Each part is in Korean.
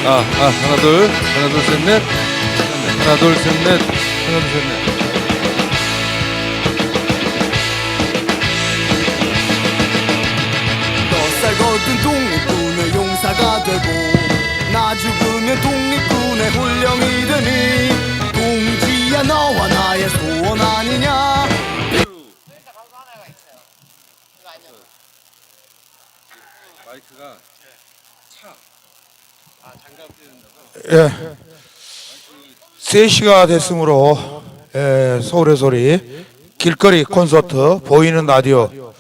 하나 둘 셋 넷. 하나 둘 셋 넷. 하나 둘 셋 넷. 너 살거든 독립군의 용사가 되고 나 죽으면 독립군의 훈령이 되니 동지야 너와 나의 소원 아니냐. 마이크가 차. 장갑 예. 3시가 됐으므로 서울의 소리 길거리 콘서트 보이는 라디오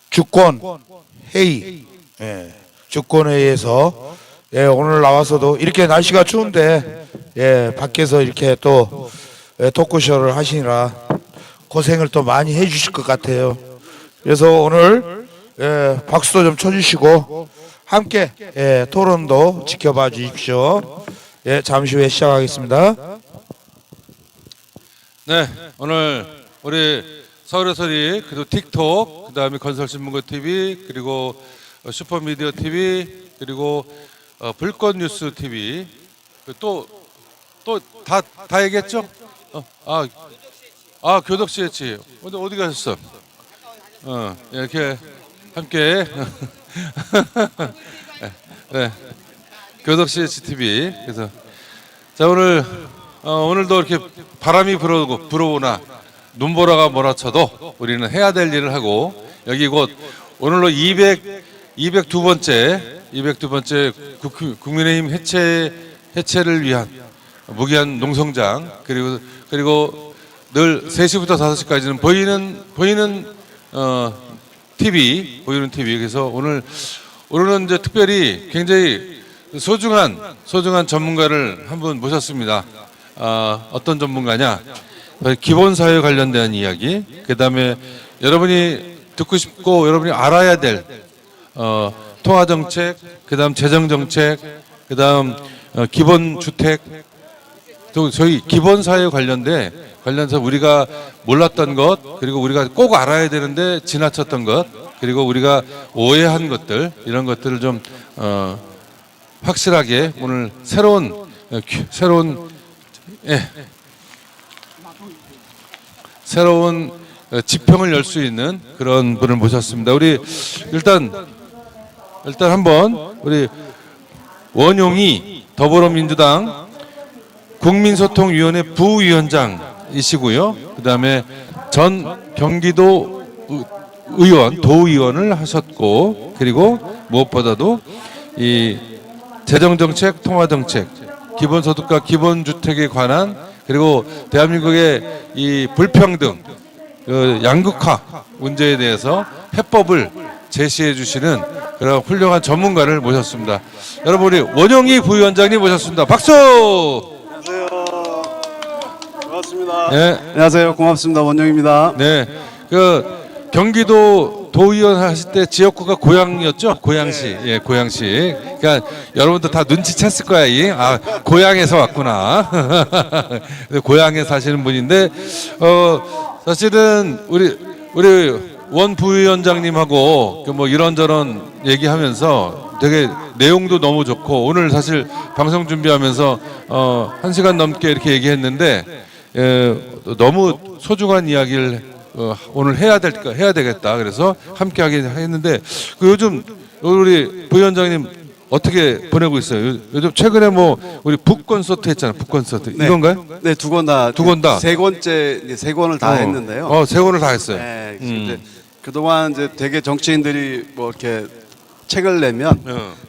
주권 회의 주권회의에서 오늘 나와서도 이렇게 날씨가 추운데 밖에서 이렇게 또 토크쇼를 하시느라 고생을 또 많이 해주실 것 같아요. 그래서 오늘 박수도 좀 쳐주시고 함께 토론도 지켜봐 주십시오. 잠시 후에 시작하겠습니다. 네, 오늘 우리 서울의 소리 그리고 틱톡 그다음에 건설신문고 TV 그리고 슈퍼미디어 TV 그리고 불꽃뉴스 TV 또 다 얘기했죠? 교덕 CH 어디 가셨어? 이렇게 함께 네, 교덕 CH TV 그래서 자 오늘도 이렇게 바람이 불어오나 눈보라가 몰아쳐도 우리는 해야 될 일을 하고 여기 곧 오늘로 202번째 국민의힘 해체를 위한 무기한 농성장 그리고 늘 3시부터 5시까지는 보이는 TV 그래서 오늘은 이제 특별히 굉장히 소중한 전문가를 한 분 모셨습니다. 어떤 전문가냐? 기본사회 관련된 이야기, 그 다음에 여러분이 듣고 싶고 여러분이 알아야 될 통화정책, 그 다음 재정정책, 그 다음 기본주택, 또 저희 기본사회 관련해서 우리가 몰랐던 것, 그리고 우리가 꼭 알아야 되는데 지나쳤던 것, 그리고 우리가 오해한 것들, 이런 것들을 좀 확실하게 오늘 새로운 지평을 열 수 있는 그런 분을 모셨습니다. 우리 일단 한번 우리 원용희 더불어민주당 국민소통위원회 부위원장이시고요. 그다음에 전 경기도 도의원을 하셨고, 그리고 무엇보다도 이 재정정책, 통화정책, 기본소득과 기본주택에 관한, 그리고 대한민국의 이 불평등, 양극화 문제에 대해서 해법을 제시해 주시는 그런 훌륭한 전문가를 모셨습니다. 여러분, 우리 원용희 부위원장님 모셨습니다. 박수! 안녕하세요. 반갑습니다. 네. 안녕하세요. 고맙습니다. 원영입니다. 네. 경기도 도의원 하실 때 지역구가 고양이었죠? 고양시. 예, 고양시. 그러니까 여러분들 다 눈치챘을 거야. 고양에서 왔구나. 고양에 사시는 분인데, 사실은 우리 원 부위원장님하고 뭐 이런저런 얘기하면서 되게 내용도 너무 좋고, 오늘 사실 방송 준비하면서 1시간 넘게 이렇게 얘기했는데, 너무 소중한 이야기를 오늘 해야 되겠다. 그래서 함께 하긴 했는데, 요즘 우리 부위원장님 어떻게 보내고 있어요? 요즘 최근에 뭐 우리 북콘서트 했잖아요. 북콘서트. 네. 이건가요? 네, 두 권 다. 두 권 다. 세 권째, 이제 세 권을 다 했는데요. 세 권을 다 했어요. 네, 이제 그동안 이제 되게 정치인들이 뭐 이렇게 책을 내면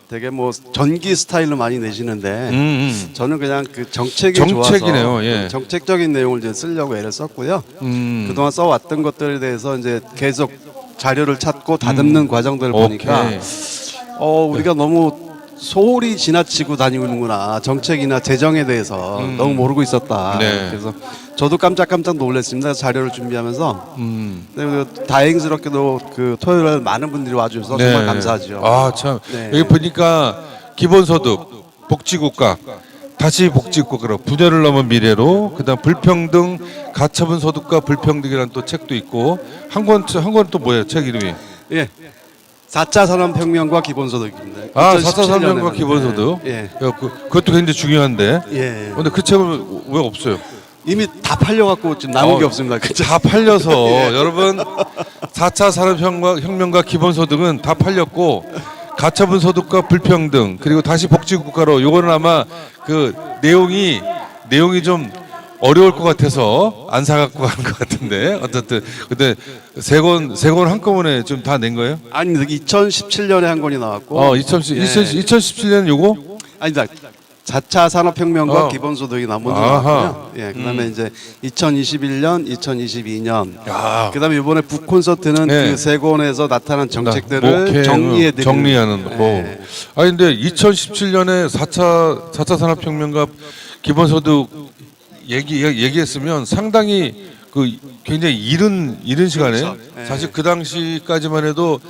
되게 뭐 전기 스타일로 많이 내시는데 저는 그냥 그 정책이네요. 좋아서 예. 정책적인 내용을 이제 쓰려고 애를 썼고요. 그동안 써왔던 것들에 대해서 이제 계속 자료를 찾고 다듬는 과정들을 보니까 우리가 너무 소홀히 지나치고 다니는구나. 정책이나 재정에 대해서 너무 모르고 있었다. 네. 그래서 저도 깜짝 놀랐습니다. 자료를 준비하면서. 네, 다행스럽게도 그 토요일에 많은 분들이 와주셔서 정말 감사하죠. 참. 네. 여기 보니까 기본소득, 복지국가, 다시 복지국가로 분열을 넘은 미래로, 그다음 불평등, 가처분 소득과 불평등이라는 또 책도 있고, 한 권 또 뭐예요? 책 이름이? 예. 4차 산업혁명과 기본소득입니다. 아, 2017 4차 산업혁명과 년에는. 기본소득. 예. 그것도 굉장히 중요한데. 예. 근데 그 책은 왜 없어요? 이미 다 팔려갖고 지금 남은 게 없습니다. 그죠? 다 팔려서 여러분 4차 산업혁명과 기본소득은 다 팔렸고 가처분 소득과 불평등 그리고 다시 복지국가로 요거는 아마 그 내용이 좀 어려울 것 같아서 안 사갖고 간 것 같은데 어쨌든 근데 세 권 한꺼번에 좀 다 낸 거예요? 아니 2017년에 한 권이 나왔고 2017년 요거? 아니다. 4차 산업혁명과 어. 기본소득이 먼저 아하. 나왔고요. 예, 그다음에 이제 2021년, 2022년. 야. 그다음에 이번에 북콘서트는 네. 그 세 권에서 나타난 정책들을 정리하는 거. 예. 아니 근데 2017년에 4차 산업혁명과 기본소득 얘기했으면 상당히 그 굉장히 이른 시간에 그렇죠. 예. 사실 그 당시까지만 해도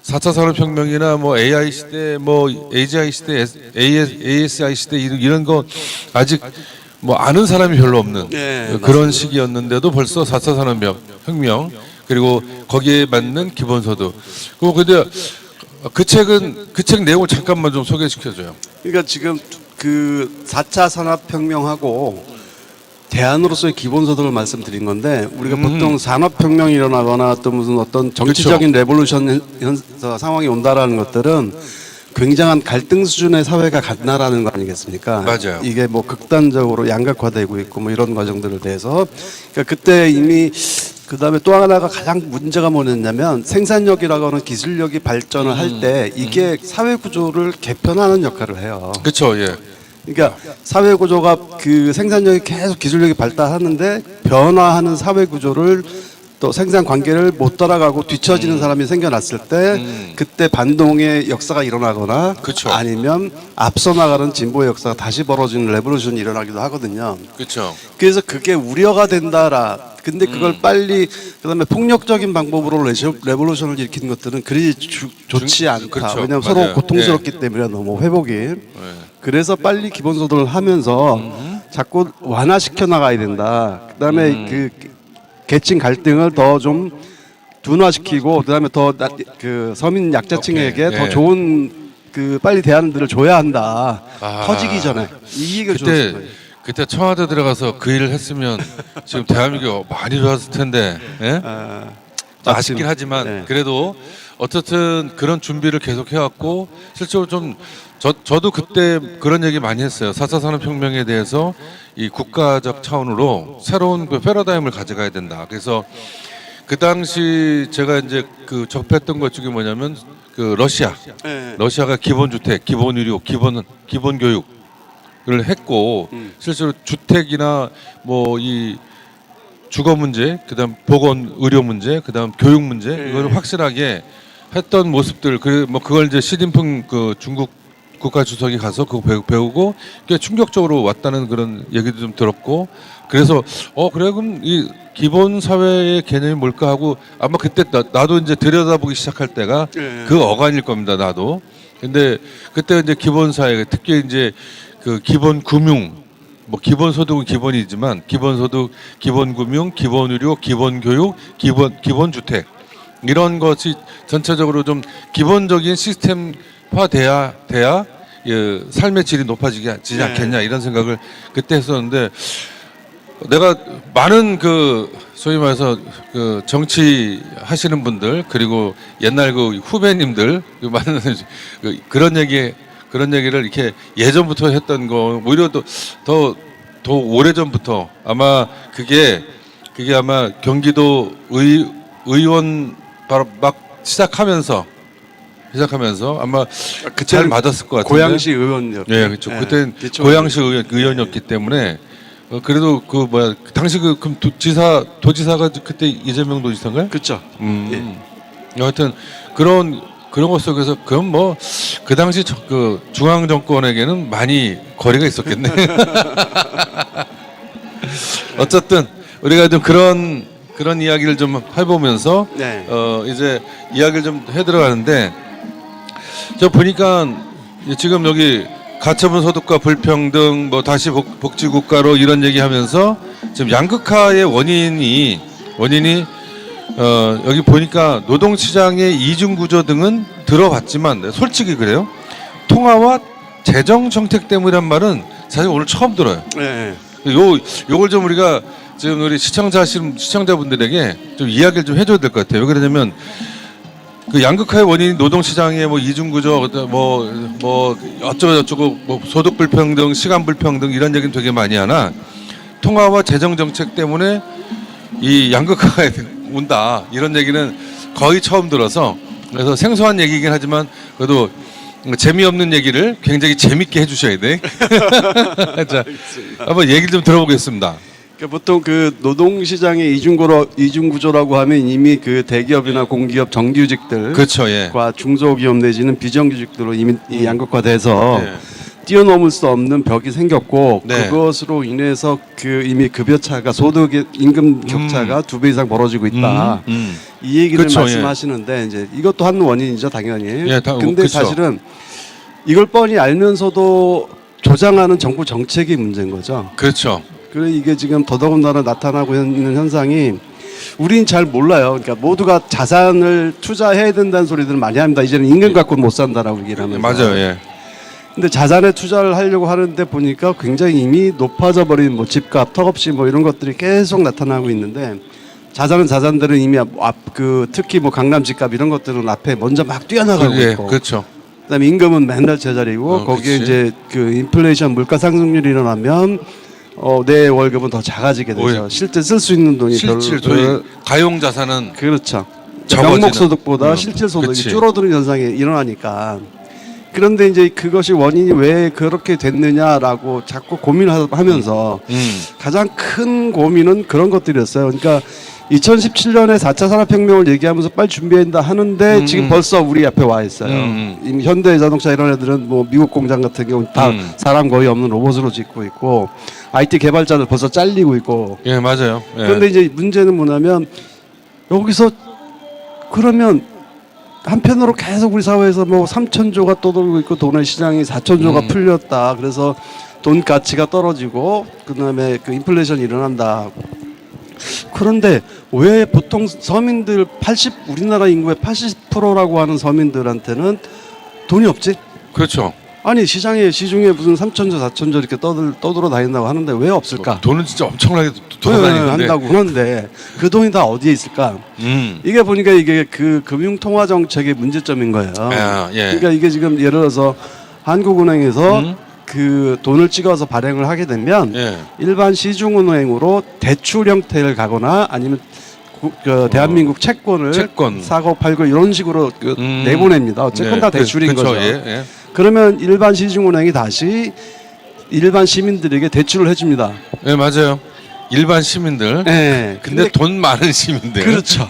4차 산업혁명이나 뭐 AI 시대, 뭐 AGI 시대, ASI 시대 이런 거 아직 뭐 아는 사람이 별로 없는 네, 그런 시기였는데도 벌써 4차 산업혁명 그리고 거기에 맞는 기본소득. 근데 그 책 내용을 잠깐만 좀 소개시켜줘요. 그러니까 지금 그 4차 산업혁명하고 대안으로서의 기본소득을 말씀드린 건데 우리가 보통 산업혁명이 일어나거나 또 무슨 어떤 정치적인 레볼루션 상황이 온다라는 것들은 굉장한 갈등 수준의 사회가 간다라는 거 아니겠습니까? 맞아요. 이게 뭐 극단적으로 양극화되고 있고 뭐 이런 과정들을 대해서 그러니까 그때 이미 그다음에 또 하나가 가장 문제가 뭐였냐면 생산력이라고 하는 기술력이 발전을 할 때 이게 사회 구조를 개편하는 역할을 해요. 그렇죠, 예. 그러니까 사회 구조가 그 생산력이 계속 기술력이 발달하는데 변화하는 사회 구조를 또 생산 관계를 못 따라가고 뒤처지는 사람이 생겨났을 때 그때 반동의 역사가 일어나거나 그쵸. 아니면 앞서 나가는 진보의 역사가 다시 벌어지는 레볼루션이 일어나기도 하거든요. 그렇죠. 그래서 그게 우려가 된다라. 근데 그걸 빨리 그다음에 폭력적인 방법으로 레볼루션을 일으키는 것들은 그리 좋지 않다. 그렇죠. 왜냐하면 맞아요. 서로 고통스럽기 때문에 너무 회복이. 그래서 빨리 기본소득을 하면서 자꾸 완화시켜 나가야 된다. 그다음에 그 계층 갈등을 더 좀 둔화시키고 그다음에 더 그 서민 약자층에게 오케이. 더 예. 좋은 그 빨리 대안들을 줘야 한다. 아. 터지기 전에 이 얘기를 그때 줬을 거예요. 그때 청와대 들어가서 그 일을 했으면 지금 대한민국이 많이 좋았을 텐데. 예? 아쉽긴 하지만 네. 그래도 어쨌든 그런 준비를 계속 해왔고 실제로 좀 저도 그때 그런 얘기 많이 했어요. 4차 산업혁명에 대해서 이 국가적 차원으로 새로운 그 패러다임을 가져가야 된다. 그래서 그 당시 제가 이제 그 접했던 것 중에 뭐냐면 그 러시아가 기본주택, 기본의료, 기본교육을 했고 실제로 주택이나 뭐 이 주거 문제, 그다음 보건 의료 문제, 그다음 교육 문제 이걸 확실하게 했던 모습들 뭐 그걸 이제 시진핑 그 중국 국가 주석이 가서 그거 배우고 꽤 충격적으로 왔다는 그런 얘기도 좀 들었고 그래서 그래 그럼 이 기본 사회의 개념이 뭘까 하고 아마 그때 나도 이제 들여다보기 시작할 때가 그 어간일 겁니다. 나도. 근데 그때 이제 기본 사회 특히 이제 그 기본 금융 뭐 기본 소득은 기본이지만 기본 소득, 기본 금융, 기본 의료, 기본 교육, 기본 주택 이런 것이 전체적으로 좀 기본적인 시스템화 돼야 삶의 질이 높아지지 않겠냐 이런 생각을 그때 했었는데 내가 많은 그 소위 말해서 그 정치 하시는 분들 그리고 옛날 그 후배님들 그 많은 그런 얘기를 이렇게 예전부터 했던 거 오히려 더 오래전부터 아마 그게 아마 경기도 의원 바로 막 시작하면서 아마 잘 맞았을 것 같은데 고양시 의원이었고. 네, 그렇죠. 그때 고양시 의원이었기 때문에 그래도 그 당시 그럼 도지사가 그때 이재명 도지사인가요? 그렇죠. 하여튼 그런 것 속에서 그건 뭐 그 당시 그 중앙 정권에게는 많이 거리가 있었겠네. 어쨌든 우리가 좀 그런 이야기를 좀 해보면서 네. 이제 이야기를 좀 해들어가는데 저 보니까 지금 여기 가처분 소득과 불평등 뭐 다시 복지국가로 이런 얘기하면서 지금 양극화의 원인이 여기 보니까 노동시장의 이중구조 등은 들어봤지만 솔직히 그래요. 통화와 재정 정책 때문이란 말은 사실 오늘 처음 들어요. 네. 요걸 좀 우리가 지금 우리 시청자분들에게 좀 이야기를 좀 해줘야 될 것 같아요. 왜 그러냐면 그 양극화의 원인이 노동시장의 뭐 이중구조 뭐 어쩌고 뭐 소득 불평등, 시간 불평등 이런 얘기는 되게 많이 하나 통화와 재정 정책 때문에 이 양극화가 온다 이런 얘기는 거의 처음 들어서 그래서 생소한 얘기이긴 하지만 그래도 재미없는 얘기를 굉장히 재밌게 해주셔야 돼. 자, 한번 얘기를 좀 들어보겠습니다. 그러니까 보통 그 노동시장의 이중구조라고 하면 이미 그 대기업이나 공기업 정규직들과 그렇죠, 예. 중소기업 내지는 비정규직들로 이미 이 양극화돼서 네. 뛰어넘을 수 없는 벽이 생겼고 네. 그것으로 인해서 그 이미 급여 차가 소득 임금 격차가 2배 이상 벌어지고 있다. 이 얘기를 그쵸, 말씀하시는데 이제 이것도 한 원인이죠, 당연히. 예, 근데 그쵸. 사실은 이걸 뻔히 알면서도 조장하는 정부 정책이 문제인 거죠. 그렇죠. 그래 이게 지금 더더군다나 나타나고 있는 현상이 우린 잘 몰라요. 그러니까 모두가 자산을 투자해야 된다는 소리들을 많이 합니다. 이제는 임금 갖고는 못 산다라고 얘기를 하면서. 맞아요, 예. 근데 자산에 투자를 하려고 하는데 보니까 굉장히 이미 높아져 버린 뭐 집값, 턱없이 뭐 이런 것들이 계속 나타나고 있는데 자산들은 이미 특히 뭐 강남 집값 이런 것들은 앞에 먼저 막 뛰어나가고 예, 있고. 그렇죠. 그다음에 임금은 맨날 제자리고 거기에 그치. 이제 그 인플레이션 물가 상승률이 일어나면 내 월급은 더 작아지게 되죠. 오히려. 실제 쓸 수 있는 돈이 실질 소위 가용 자산은 그렇죠. 적어지는. 명목 소득보다 실질 소득이 그치. 줄어드는 현상이 일어나니까. 그런데 이제 그것이 원인이 왜 그렇게 됐느냐라고 자꾸 고민하면서 가장 큰 고민은 그런 것들이었어요. 그러니까 2017년에 4차 산업혁명을 얘기하면서 빨리 준비한다 하는데 지금 벌써 우리 앞에 와 있어요. 이미 현대자동차 이런 애들은 뭐 미국 공장 같은 경우는 다 사람 거의 없는 로봇으로 짓고 있고 IT 개발자들 벌써 잘리고 있고. 예, 맞아요. 예. 그런데 이제 문제는 뭐냐면 여기서 그러면 한편으로 계속 우리 사회에서 뭐 3천조가 떠돌고 있고 돈의 시장이 4천조가 풀렸다. 그래서 돈 가치가 떨어지고 그다음에 그 인플레이션이 일어난다. 그런데 왜 보통 서민들 우리나라 인구의 80%라고 하는 서민들한테는 돈이 없지? 그렇죠. 아니 시중에 무슨 3천조 4천조 이렇게 떠돌아 다닌다고 하는데 왜 없을까? 돈은 진짜 엄청나게 돌아다니는데. 한다고 그러는데 그 돈이 다 어디에 있을까? 이게 보니까 이게 그 금융통화 정책의 문제점인 거예요. 아, 예. 그러니까 이게 지금 예를 들어서 한국은행에서 그 돈을 찍어서 발행을 하게 되면 예. 일반 시중은행으로 대출 형태를 가거나 아니면 대한민국 채권을 채권. 사고 팔고 이런 식으로 내보냅니다. 어쨌건 다 대출인 그쵸, 거죠. 예, 예. 그러면 일반 시중은행이 다시 일반 시민들에게 대출을 해줍니다. 예, 맞아요. 일반 시민들. 네. 근데 돈 많은 시민들. 그렇죠.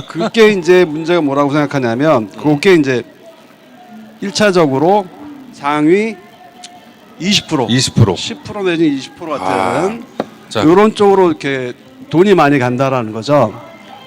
그게 이제 문제가 뭐라고 생각하냐면 그게 이제 1차적으로 상위 20%, 10% 내지 20% 같은 자. 이런 쪽으로 이렇게 돈이 많이 간다라는 거죠.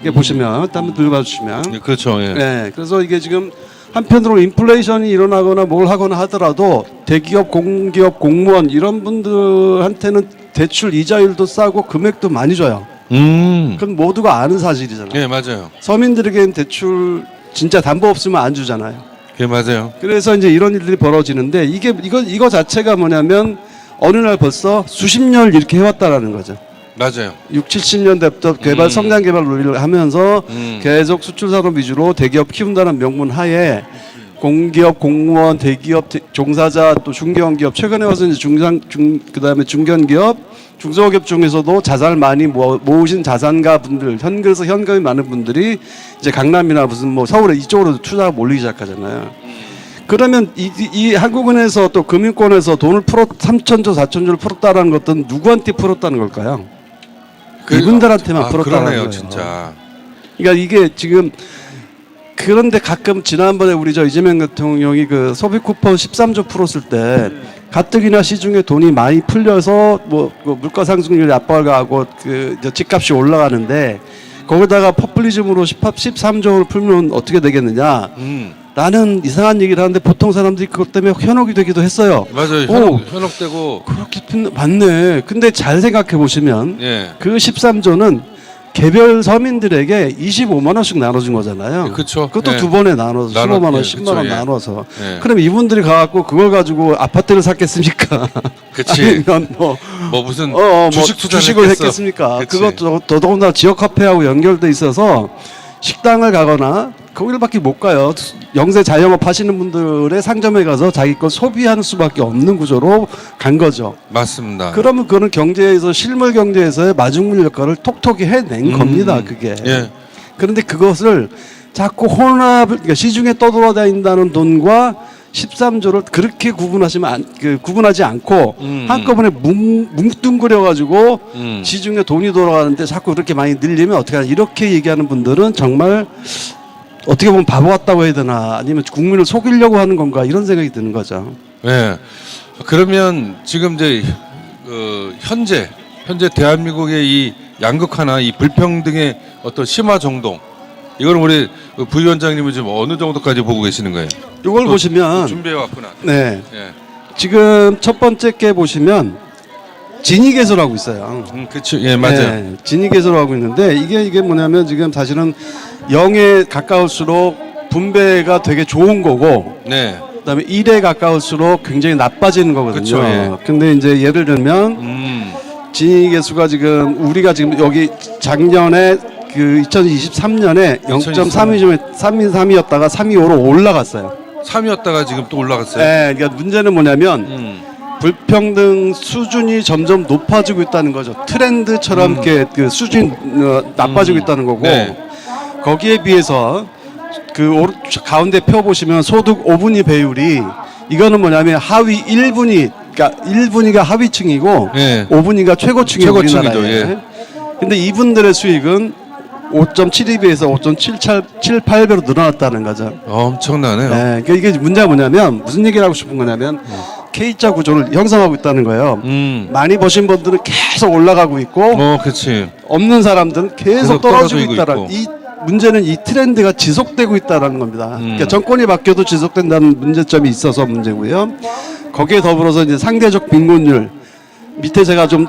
이게 보시면 한번 들어봐 주시면 예, 그렇죠. 예. 네, 그래서 이게 지금 한편으로 인플레이션이 일어나거나 뭘 하거나 하더라도 대기업, 공기업, 공무원 이런 분들한테는 대출 이자율도 싸고 금액도 많이 줘요. 그건 모두가 아는 사실이잖아요. 예, 맞아요. 서민들에게는 대출 진짜 담보 없으면 안 주잖아요. 예, 맞아요. 그래서 이제 이런 일들이 벌어지는데 이거 자체가 뭐냐면 어느 날 벌써 수십 년을 이렇게 해왔다라는 거죠. 맞아요. 6, 70년대부터 성장 개발 논리를 하면서 계속 수출 산업 위주로 대기업 키운다는 명분 하에 공기업, 공무원, 대기업, 종사자 또 중견기업 최근에 와서 이제 그다음에 중견기업, 중소기업 중에서도 자산을 많이 모으신 자산가 분들, 그래서 현금이 많은 분들이 이제 강남이나 무슨 뭐 서울에 이쪽으로 투자가 몰리기 시작하잖아요. 그러면 이 한국은행에서 또 금융권에서 돈을 3천조, 4천조를 풀었다라는 것은 누구한테 풀었다는 걸까요? 이분들한테만 풀었다는 그러네요, 거예요. 진짜. 그러니까 이게 지금 그런데 가끔 지난번에 우리 이재명 대통령이 그 소비 쿠폰 13조 풀었을 때 가뜩이나 시중에 돈이 많이 풀려서 뭐 물가 상승률이 압박을 가고 그 집값이 올라가는데 거기다가 포퓰리즘으로 13조를 풀면 어떻게 되겠느냐? 라는 이상한 얘기를 하는데 보통 사람들이 그것 때문에 현혹이 되기도 했어요. 맞아요. 현혹되고. 그렇게 맞네. 근데 잘 생각해 보시면 예. 그 13조는 개별 서민들에게 25만 원씩 나눠준 거잖아요. 그쵸. 그것도 예. 두 번에 나눠서 15만 원, 예, 10만 그쵸, 원 예. 나눠서. 예. 그럼 이분들이 가갖고 그걸 가지고 아파트를 샀겠습니까? 그치. 아니면 뭐 무슨 뭐 주식 투자를 주식을 했겠어. 했겠습니까? 그치. 그것도 더더군다나 지역 카페하고 연결돼 있어서 식당을 가거나 거기를밖에 못 가요. 영세 자영업 하시는 분들의 상점에 가서 자기 거 소비하는 수밖에 없는 구조로 간 거죠. 맞습니다. 그러면 그거는 경제에서 실물 경제에서의 마중물 역할을 톡톡히 해낸 겁니다. 그게. 예. 그런데 그것을 자꾸 그러니까 시중에 떠돌아다닌다는 돈과 13조를 그렇게 구분하지 않고 한꺼번에 뭉뚱그려 가지고 시중에 돈이 돌아가는데 자꾸 그렇게 많이 늘리면 어떻게 하나 이렇게 얘기하는 분들은 정말 어떻게 보면 바보 같다고 해야 되나 아니면 국민을 속이려고 하는 건가 이런 생각이 드는 거죠. 예. 그러면 지금 이제 현재 대한민국의 이 양극화나 이 불평등의 어떤 심화 정도 이걸 우리 부위원장님은 지금 어느 정도까지 보고 계시는 거예요? 이걸 또 보시면 준비해 왔구나. 네. 예. 지금 첫 번째 게 보시면 진위계수라고 있어요. 그렇죠. 예, 맞아요. 네, 진위계수로 하고 있는데 이게 뭐냐면 지금 사실은 0에 가까울수록 분배가 되게 좋은 거고 네. 그다음에 1에 가까울수록 굉장히 나빠지는 거거든요. 그쵸, 예. 근데 이제 예를 들면 진위계수가 지금 우리가 지금 여기 작년에 그 2023년에 0.32였다가 325로 올라갔어요. 3이었다가 지금 또 올라갔어요. 네, 그러니까 문제는 뭐냐면 불평등 수준이 점점 높아지고 있다는 거죠. 트렌드처럼 이렇게 그 수준이 나빠지고 있다는 거고 네. 거기에 비해서 그 가운데 표 보시면 소득 5분위 배율이 이거는 뭐냐면 하위 1분위 그러니까 1분위가 하위층이고 네. 5분위가 최고층이에요. 최고층이죠, 우리나라에. 예. 근데 이분들의 수익은 5.72배에서 5.78배로 늘어났다는 거죠. 엄청나네요. 네, 그러니까 이게 문제가 뭐냐면 무슨 얘기를 하고 싶은 거냐면 K자 구조를 형성하고 있다는 거예요. 많이 버신 분들은 계속 올라가고 있고 그렇지. 없는 사람들은 계속 계속 떨어지고 떨어지고 있다는 있고. 이 문제는 이 트렌드가 지속되고 있다는 겁니다. 그러니까 정권이 바뀌어도 지속된다는 문제점이 있어서 문제고요. 거기에 더불어서 이제 상대적 빈곤율 밑에 제가 좀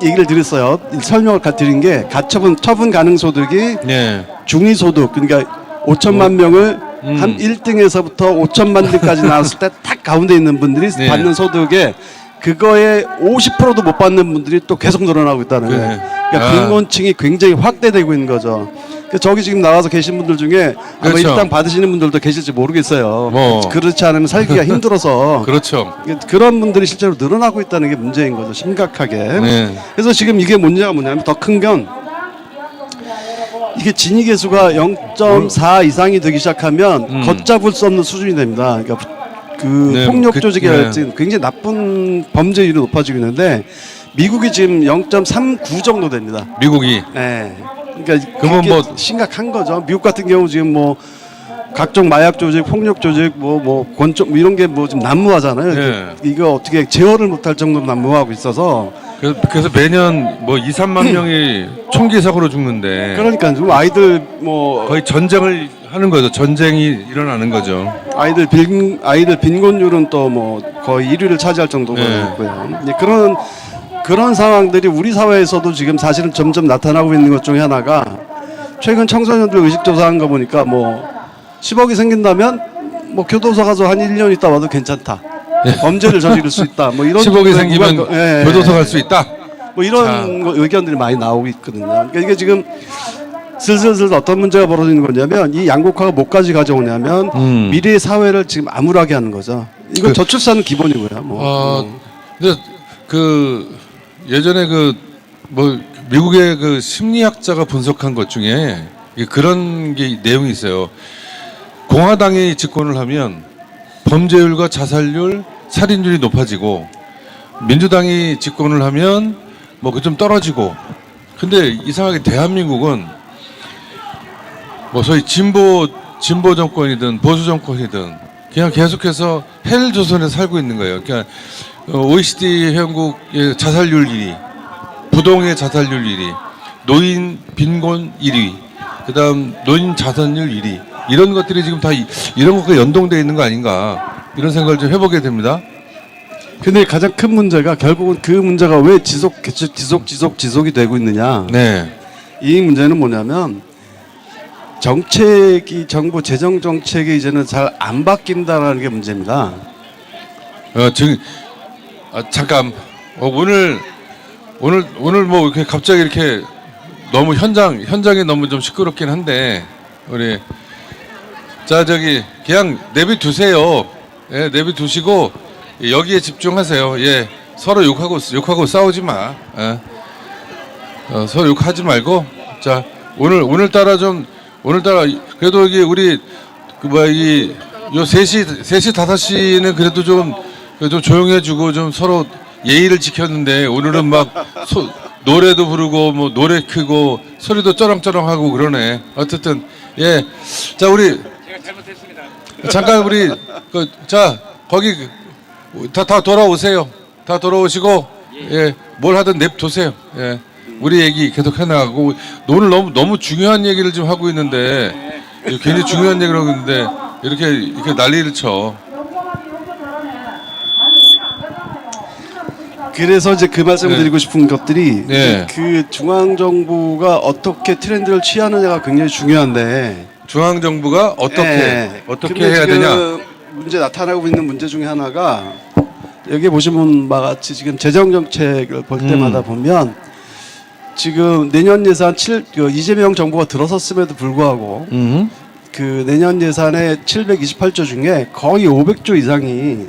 얘기를 드렸어요. 설명을 드린 게 처분 가능 소득이 네. 중위소득 그러니까 5천만 명을 한 1등에서부터 5천만 등까지 나왔을 때 딱 가운데 있는 분들이 네. 받는 소득에 그거의 50%도 못 받는 분들이 또 계속 늘어나고 있다는 거예요. 네. 그러니까 아. 빈곤층이 굉장히 확대되고 있는 거죠. 그러니까 저기 지금 나와서 계신 분들 중에 아마 그렇죠. 일당 받으시는 분들도 계실지 모르겠어요. 뭐. 그렇지 않으면 살기가 힘들어서 그렇죠. 그런 분들이 실제로 늘어나고 있다는 게 문제인 거죠. 심각하게. 네. 그래서 지금 이게 문제가 뭐냐면 더 큰 건 이게 진위계수가 0.4 이상이 되기 시작하면 걷잡을 수 없는 수준이 됩니다. 그러니까 그 네, 폭력 조직이랄지 굉장히 나쁜 범죄율이 높아지고 있는데 미국이 지금 0.39 정도 됩니다. 미국이 네. 그러니까 그러면 그게 뭐- 심각한 거죠. 미국 같은 경우 지금 뭐 각종 마약 조직, 폭력 조직, 권총 이런 게 뭐 좀 난무하잖아요. 네. 이거 어떻게 제어를 못할 정도로 난무하고 있어서 그래서 매년 뭐 2, 3만 명이 총기 사고로 죽는데 그러니까 좀 아이들 뭐 거의 전쟁을 하는 거죠. 전쟁이 일어나는 거죠. 아이들 빈곤율은 또 뭐 거의 1위를 차지할 정도가 네. 있고요. 이제 그런 상황들이 우리 사회에서도 지금 사실은 점점 나타나고 있는 것 중에 하나가 최근 청소년들 의식 조사한 거 보니까 뭐 10억이 생긴다면 뭐 교도소 가서 한 1년 있다 와도 괜찮다. 범죄를 저지를 수 있다. 뭐 이런 10억이 정도의 생기면 교도소 갈 수 있다. 뭐 이런 의견들이 많이 나오고 있거든요. 그러니까 이게 지금 슬슬 어떤 문제가 벌어지는 거냐면 이 양극화가 뭐까지 가져오냐면 미래의 사회를 지금 암울하게 하는 거죠. 이건 저출산은 기본이고요. 뭐. 근데 그 예전에 뭐 미국의 그 심리학자가 분석한 것 중에 그런 게 내용이 있어요. 공화당이 집권을 하면 범죄율과 자살률, 살인율이 높아지고 민주당이 집권을 하면 뭐 그 좀 떨어지고. 근데 이상하게 대한민국은 뭐 소위 진보 정권이든 보수 정권이든 그냥 계속해서 헬조선에 살고 있는 거예요. 그러니까 OECD 회원국의 자살률 1위, 부동의 자살률 1위, 노인 빈곤 1위, 그다음 노인 자살률 1위. 이런 것들이 지금 다 이런 것과 연동되어 있는 거 아닌가 이런 생각을 좀 해보게 됩니다. 근데 가장 큰 문제가 결국은 그 문제가 왜 지속이 되고 있느냐. 네. 이 문제는 뭐냐면 정부 재정 정책이 이제는 잘 안 바뀐다라는 게 문제입니다. 지금 잠깐 오늘 뭐 이렇게 갑자기 이렇게 너무 현장이 너무 좀 시끄럽긴 한데 우리 자 저기 그냥 내비 두세요. 예, 내비 두시고 여기에 집중하세요. 예, 서로 욕하고 싸우지 마. 서로 욕하지 말고 자 오늘따라 그래도 이게 우리 그 뭐야 이요 3시 5시는 그래도 좀 조용해주고 좀 서로 예의를 지켰는데 오늘은 막 노래도 부르고 뭐 노래 크고 소리도 쩌렁쩌렁하고 그러네. 어쨌든 예, 자 우리 잠깐 우리 자 거기 다 돌아오세요. 다 돌아오시고 예, 뭘 하든 냅두세요. 예, 우리 얘기 계속 해나가고 오늘 너무 중요한 얘기를 지금 하고 있는데 굉장히 중요한 얘기를 하고 있는데 이렇게 난리를 쳐. 그래서 이제 그 말씀을 드리고 싶은 것들이 네. 그 중앙 정부가 어떻게 트렌드를 취하느냐가 굉장히 중요한데 중앙 정부가 어떻게 근데 해야 지금 되냐? 문제 나타나고 있는 문제 중에 하나가 여기 보시면 바같이 지금 재정 정책을 볼 때마다 보면 지금 내년 예산 이재명 정부가 들어섰음에도 불구하고 그 내년 예산의 728조 중에 거의 500조 이상이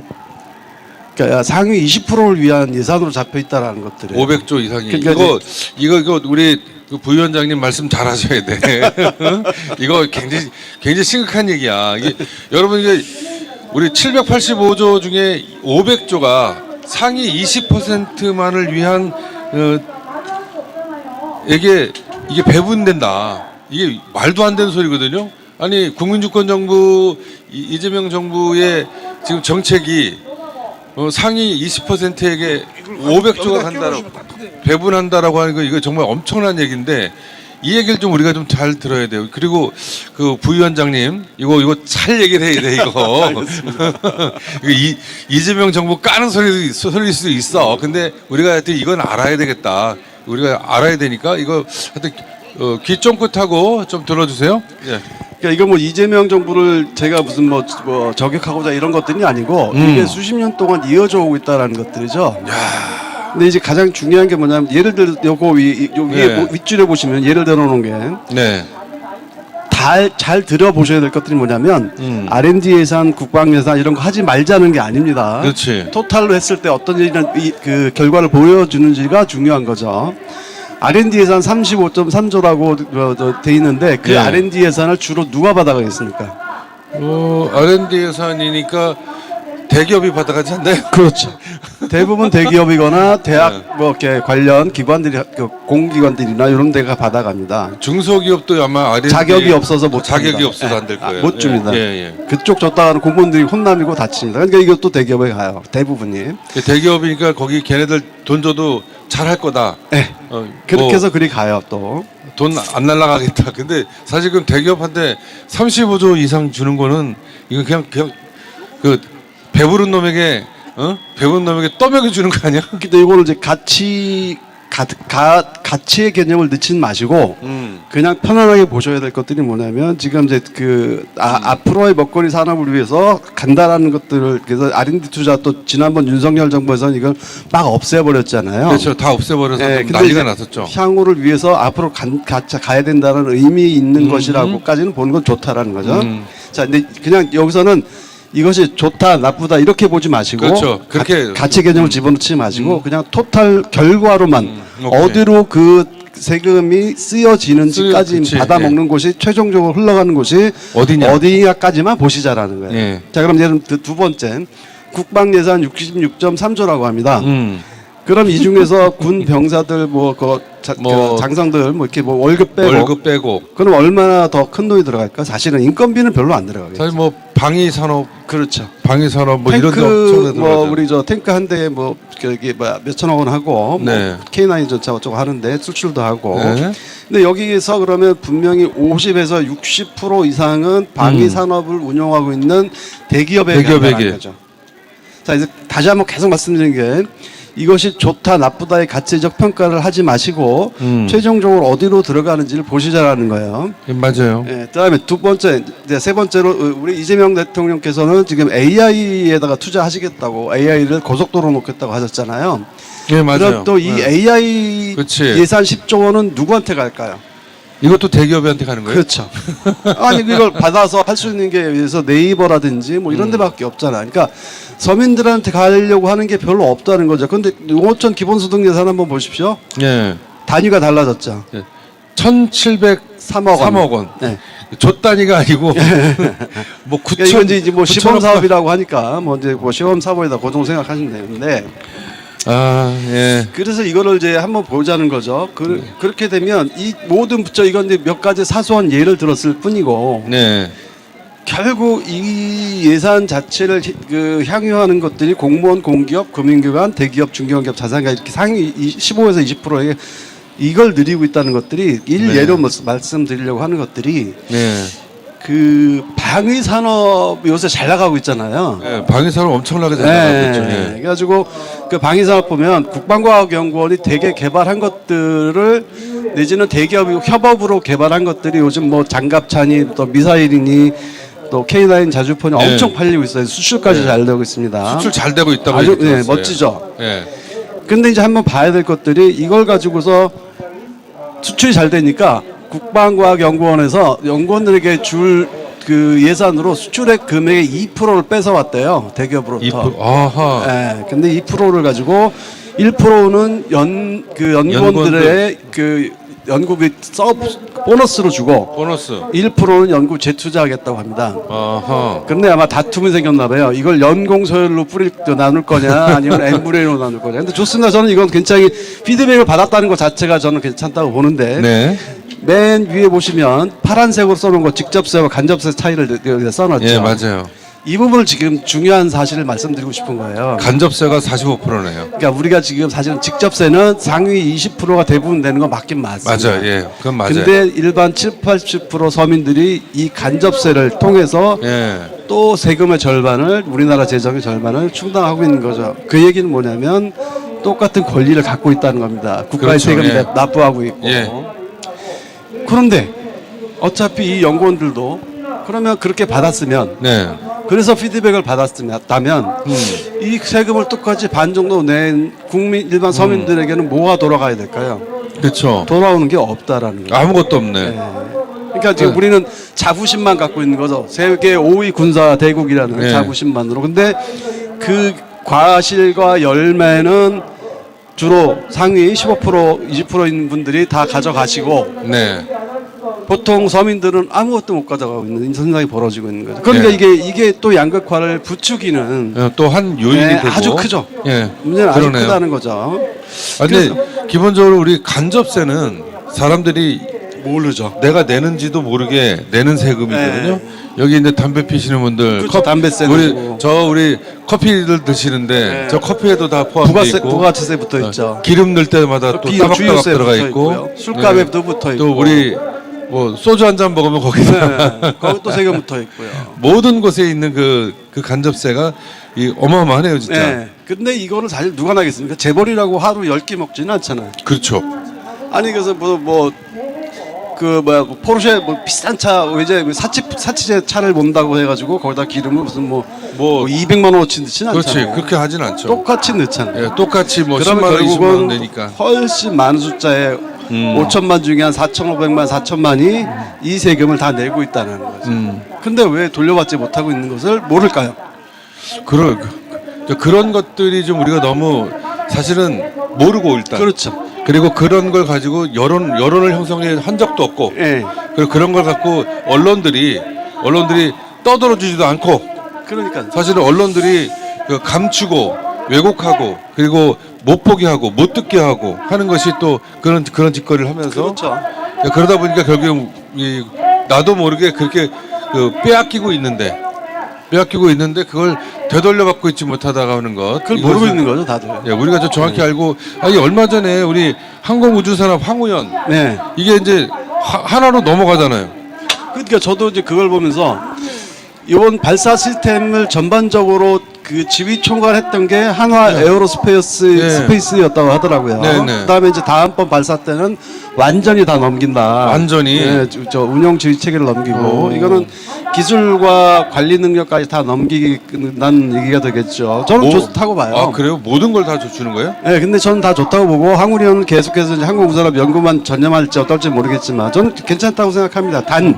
그러니까 상위 20%를 위한 예산으로 잡혀 있다라는 것들을 500조 이상이 그러니까 이거 우리 그 부위원장님 말씀 잘하셔야 돼. 이거 굉장히 심각한 얘기야. 여러분 이게 우리 785조 중에 500조가 상위 20%만을 위한 이게 배분된다. 이게 말도 안 되는 소리거든요. 아니 국민주권정부 이재명 정부의 지금 정책이 상위 20%에게 500조가 간다라고 배분한다라고 하는 거 이거 정말 엄청난 얘기인데 이 얘기를 좀 우리가 좀 잘 들어야 돼요. 그리고 그 부위원장님 이거 잘 얘기를 해야 돼 이거. 이재명 정부 까는 소리일 수도 있어. 근데 우리가 하여튼 이건 알아야 되겠다. 우리가 알아야 되니까 이거 하여튼 귀 쫑긋하고 좀 들어주세요. 예. 그러니까 이거 뭐 이재명 정부를 제가 무슨 뭐 저격하고자 이런 것들이 아니고 이게 수십 년 동안 이어져 오고 있다라는 것들이죠. 근데 이제 가장 중요한 게 뭐냐면 예를 들어 여기 네. 윗줄에 보시면 예를 들어 놓은 게 네. 잘 들어보셔야 될 것들이 뭐냐면 R&D 예산, 국방 예산 이런 거 하지 말자는 게 아닙니다. 그렇지. 토탈로 했을 때 어떤 그 결과를 보여주는지가 중요한 거죠. R&D 예산 35.3조라고 돼 있는데 그 예. R&D 예산을 주로 누가 받아가겠습니까? R&D 예산이니까 대기업이 받아가지 않나요? 그렇죠. 대부분 대기업이거나 대학 뭐 이렇게 관련 기관들이 공기관들이나 이런 데가 받아갑니다. 중소기업도 아마 R&D 자격이 없어서 못 자격이 줍니다. 없어서 안 될 거예요. 못 줍니다. 예. 그쪽 줬다가는 공무원들이 혼남이고 다칩니다. 그러니까 이것도 대기업에 가요. 대부분이. 대기업이니까 거기 걔네들 돈 줘도 잘할 거다. 네. 그렇게 해서 그리 가요 또. 돈 안 날라가겠다. 근데 사실 그 대기업한테 35조 이상 주는 거는 이거 그냥 그 배부른 놈에게 떠먹여 주는 거 아니야? 근데 이거를 이제 가치의 개념을 넣지는 마시고 그냥 편안하게 보셔야 될 것들이 뭐냐면 지금 이제 앞으로의 먹거리 산업을 위해서 간다라는 것들을 그래서 R&D 투자 또 지난번 윤석열 정부에서는 이걸 막 없애버렸잖아요. 그렇죠. 다 없애버려서 네, 좀 근데 난리가 이제 났었죠. 향후를 위해서 앞으로 가야 된다는 의미 있는 것이라고까지는 보는 건 좋다라는 거죠. 자, 근데 그냥 여기서는 이것이 좋다 나쁘다 이렇게 보지 마시고 그렇죠. 그렇게 가치 개념을 집어넣지 마시고 그냥 토탈 결과로만 오케이. 어디로 그 세금이 쓰여지는지까지 그치, 받아먹는 곳이 최종적으로 흘러가는 곳이 어디냐까지만 보시자라는 거예요. 예. 자, 그럼 이제 두 번째 국방 예산 66.3조라고 합니다. 그럼 이 중에서 군 병사들 그 장성들 뭐 이렇게 뭐 월급 빼고 그럼 얼마나 더 큰 돈이 들어갈까? 사실은 인건비는 별로 안 들어가겠죠. 사실 뭐 방위 산업 그렇죠. 뭐 이런 데 탱크 엄청 뭐 우리 저 탱크 한 대에 뭐 저기 몇천억 원 하고 네. 뭐 K9 전차 어쩌고 하는데 수출도 하고. 네. 근데 여기서 그러면 분명히 50에서 60% 이상은 방위 산업을 운영하고 있는 대기업에게 간다는 거죠. 자, 이제 다시 한번 계속 말씀드리는 게 이것이 좋다 나쁘다의 가치적 평가를 하지 마시고 최종적으로 어디로 들어가는지를 보시자라는 거예요. 맞아요. 예, 그다음에 두 번째, 이제 세 번째로 우리 이재명 대통령께서는 지금 AI에다가 투자하시겠다고 AI를 고속도로 놓겠다고 하셨잖아요. 예, 맞아요. 그럼 또 이 네. AI 그치. 예산 10조 원은 누구한테 갈까요? 이것도 대기업한테 가는 거예요? 그렇죠. 아니 이걸 받아서 할 수 있는 게 위해서 네이버라든지 뭐 이런 데밖에 없잖아. 그러니까 서민들한테 가려고 하는 게 별로 없다는 거죠. 근데 5천 기본소득 예산 한번 보십시오. 예. 단위가 달라졌죠. 1,703억 원. 네. 조 단위가 아니고 뭐 그러니까 9천 이건 이제 뭐 시범 사업이라고 하니까 뭐 이제 뭐 시범 사업에다 고정 생각하시면 되는데 아, 예. 그래서 이거를 이제 한번 보자는 거죠. 그렇게 되면 이 모든 부처 이건 이제 몇 가지 사소한 예를 들었을 뿐이고 네. 결국 이 예산 자체를 향유하는 것들이 공무원, 공기업, 금융기관, 대기업, 중견기업, 자산가 이렇게 상위 15에서 20%에 이걸 누리고 있다는 것들이 일예로 말씀드리려고 하는 것들이 네. 그 방위 산업 요새 잘 나가고 있잖아요. 예, 방위산업 엄청나게 잘 나가고 있죠. 예. 그래가지고 그 방위산업 보면 국방과학연구원이 대개 개발한 것들을 내지는 대기업이 협업으로 개발한 것들이 요즘 뭐 장갑차니 또 미사일이니 또 K9 자주포니 네. 엄청 팔리고 있어요. 수출까지 잘 되고 있습니다. 수출 잘 되고 있다고 아주 얘기 들었어요. 멋지죠. 예. 근데 이제 한번 봐야 될 것들이 이걸 가지고서 수출이 잘 되니까 국방과학연구원에서 연구원들에게 줄 그 예산으로 수출액 금액의 2%를 뺏어왔대요. 대기업으로부터. 2%. 아하. 예, 근데 2%를 가지고 1%는 연구원들의 그 연구비 보너스로 주고 보너스. 1%는 연구 재투자하겠다고 합니다. 아하. 그런데 아마 다툼이 생겼나 봐요. 이걸 연공서열로 나눌 거냐 아니면 n분의 1로 나눌 거냐. 근데 좋습니다. 저는 이건 굉장히 피드백을 받았다는 것 자체가 저는 괜찮다고 보는데 네. 맨 위에 보시면 파란색으로 써놓은 거 직접세와 간접세 차이를 여기다 써놨죠. 예, 맞아요. 이 부분을 지금 중요한 사실을 말씀드리고 싶은 거예요. 간접세가 45%네요. 그러니까 우리가 지금 사실은 직접세는 상위 20%가 대부분 되는 건 맞긴 맞습니다. 맞아요. 예. 그건 맞아요. 근데 일반 70-80% 서민들이 이 간접세를 통해서 예. 또 세금의 절반을 우리나라 재정의 절반을 충당하고 있는 거죠. 그 얘기는 뭐냐면 똑같은 권리를 갖고 있다는 겁니다. 국가의 그렇죠. 세금 예. 납부하고 있고. 예. 그런데 어차피 이 연구원들도 그러면 그렇게 받았으면 네. 그래서 피드백을 받았다면 이 세금을 똑같이 반 정도 낸 국민 일반 서민들에게는 뭐가 돌아가야 될까요? 그렇죠. 돌아오는 게 없다라는 거예요. 아무것도 없네. 그러니까 지금 네. 우리는 자부심만 갖고 있는 거죠. 세계 5위 군사 대국이라는 네. 자부심만으로. 근데 그 과실과 열매는 주로 상위 15% 20%인 분들이 다 가져가시고 네. 보통 서민들은 아무것도 못 가져가고 있는 현상이 벌어지고 있는 거죠. 그러니까 네. 이게 또 양극화를 부추기는 또 한 요인이 네, 되고 아주 크죠. 예. 문제는 아주 그러네요. 크다는 거죠. 아, 근데 기본적으로 우리 간접세는 사람들이 모르죠. 내가 내는지도 모르게 내는 세금이거든요. 여기 이제 담배 피시는 분들, 그렇죠. 담배세 내고. 우리 커피를 드시는데 네. 저 커피에도 다 포함돼 있고 부가세세 붙어 있죠. 기름 넣을 때마다 또 따박따박 주유세 들어가 붙어 있고 있고요. 술값에도 붙어 있고. 또 우리 뭐 소주 한 잔 먹으면 거기다 네, 거기 또 세금 붙어 있고요. 모든 곳에 있는 그 간접세가 이 어마어마하네요, 진짜. 네. 근데 이거를 사실 누가 나겠습니까? 재벌이라고 하루 10개 먹지는 않잖아요. 그렇죠. 아니 그래서 포르쉐 뭐 비싼 차 이제 사치제 차를 몬다고 해가지고 거기다 기름을 무슨 뭐 200만 원어치 넣지는 그렇지. 않잖아요. 그렇게 하진 않죠. 똑같이 넣잖아요. 예, 똑같이 뭐 10만 그러면 원, 20만 원 결국은 내니까. 훨씬 많은 숫자에 5천만 중에 한 4,500만, 4천만이 이 세금을 다 내고 있다는 거죠. 근데 왜 돌려받지 못하고 있는 것을 모를까요? 그런 것들이 좀 우리가 너무 사실은 모르고 일단. 그렇죠. 그리고 그런 걸 가지고 여론을 형성해 한 적도 없고. 예. 그리고 그런 걸 갖고 언론들이 떠들어주지도 않고. 그러니까 사실은 언론들이 그 감추고 왜곡하고 그리고 못 보게 하고 못 듣게 하고 하는 것이 또 그런 짓거리를 하면서 그렇죠. 그러다 보니까 결국 나도 모르게 그렇게 빼앗기고 있는데 그걸 되돌려받고 있지 못하다가 하는 것. 그걸 모르고 있는 거죠, 다들. 예, 우리가 좀 정확히 알고 얼마 전에 우리 항공우주산업 황우연 네. 이게 이제 하나로 넘어가잖아요. 그러니까 저도 이제 그걸 보면서 이번 발사 시스템을 전반적으로 그 지휘 총괄했던 게 한화 네. 에어로스페이스 네. 스페이스였다고 하더라고요. 네, 네. 그다음에 이제 다음번 발사 때는 완전히 다 넘긴다. 완전히? 네, 저 운영 지휘 체계를 넘기고 이거는 기술과 관리 능력까지 다 넘기는 얘기가 되겠죠. 저는 좋다고 봐요. 아 그래요? 모든 걸 다 주는 거예요? 네, 근데 저는 다 좋다고 보고 항우리는 계속해서 이제 항공우주산업 연구만 전념할지 어떨지 모르겠지만 저는 괜찮다고 생각합니다. 단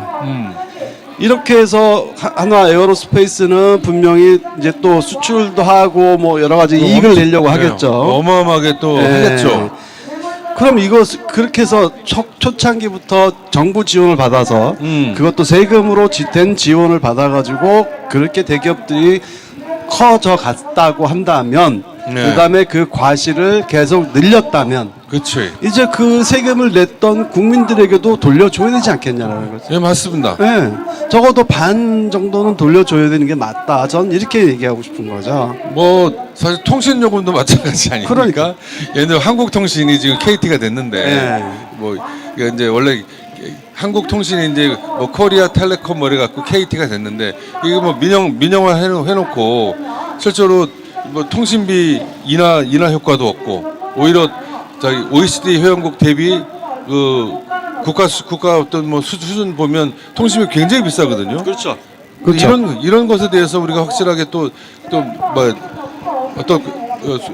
이렇게 해서 한화 에어로스페이스는 분명히 이제 또 수출도 하고 뭐 여러 가지 이익을 내려고 하겠죠. 어마어마하게 또 네. 하겠죠. 그럼 이거 그렇게 해서 초창기부터 정부 지원을 받아서 그것도 세금으로 된 지원을 받아가지고 그렇게 대기업들이 커져 갔다고 한다면 네. 그다음에 그 과실을 계속 늘렸다면 그렇지. 이제 그 세금을 냈던 국민들에게도 돌려줘야 되지 않겠냐는 거죠. 예 맞습니다. 네, 적어도 반 정도는 돌려줘야 되는 게 맞다. 전 이렇게 얘기하고 싶은 거죠. 뭐 사실 통신 요금도 마찬가지 아닙니까? 그러니까. 얘는 한국통신이 지금 KT가 됐는데 네. 뭐 이게 이제 원래 한국통신이 이제 뭐 코리아텔레콤 뭐 이래갖고 KT가 됐는데 이거 뭐 민영화 해놓고 실제로 뭐 통신비 인하 효과도 없고 오히려 저기 OECD 회원국 대비 그 국가 어떤 뭐 수준 보면 통신비 굉장히 비싸거든요. 그렇죠. 이런 것에 대해서 우리가 확실하게 또 뭐 어떤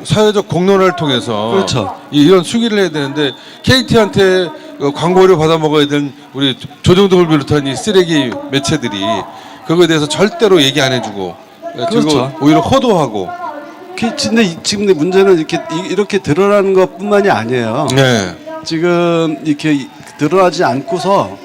사회적 공론화를 통해서 그렇죠. 이런 수기를 해야 되는데 KT한테 광고료 받아 먹어야 되는 우리 조정동을 비롯한 이 쓰레기 매체들이 그거에 대해서 절대로 얘기 안 해주고 그렇죠. 그리고 오히려 호도하고. 근데 지금 문제는 이렇게 드러나는 것뿐만이 아니에요. 네. 지금 이렇게 드러나지 않고서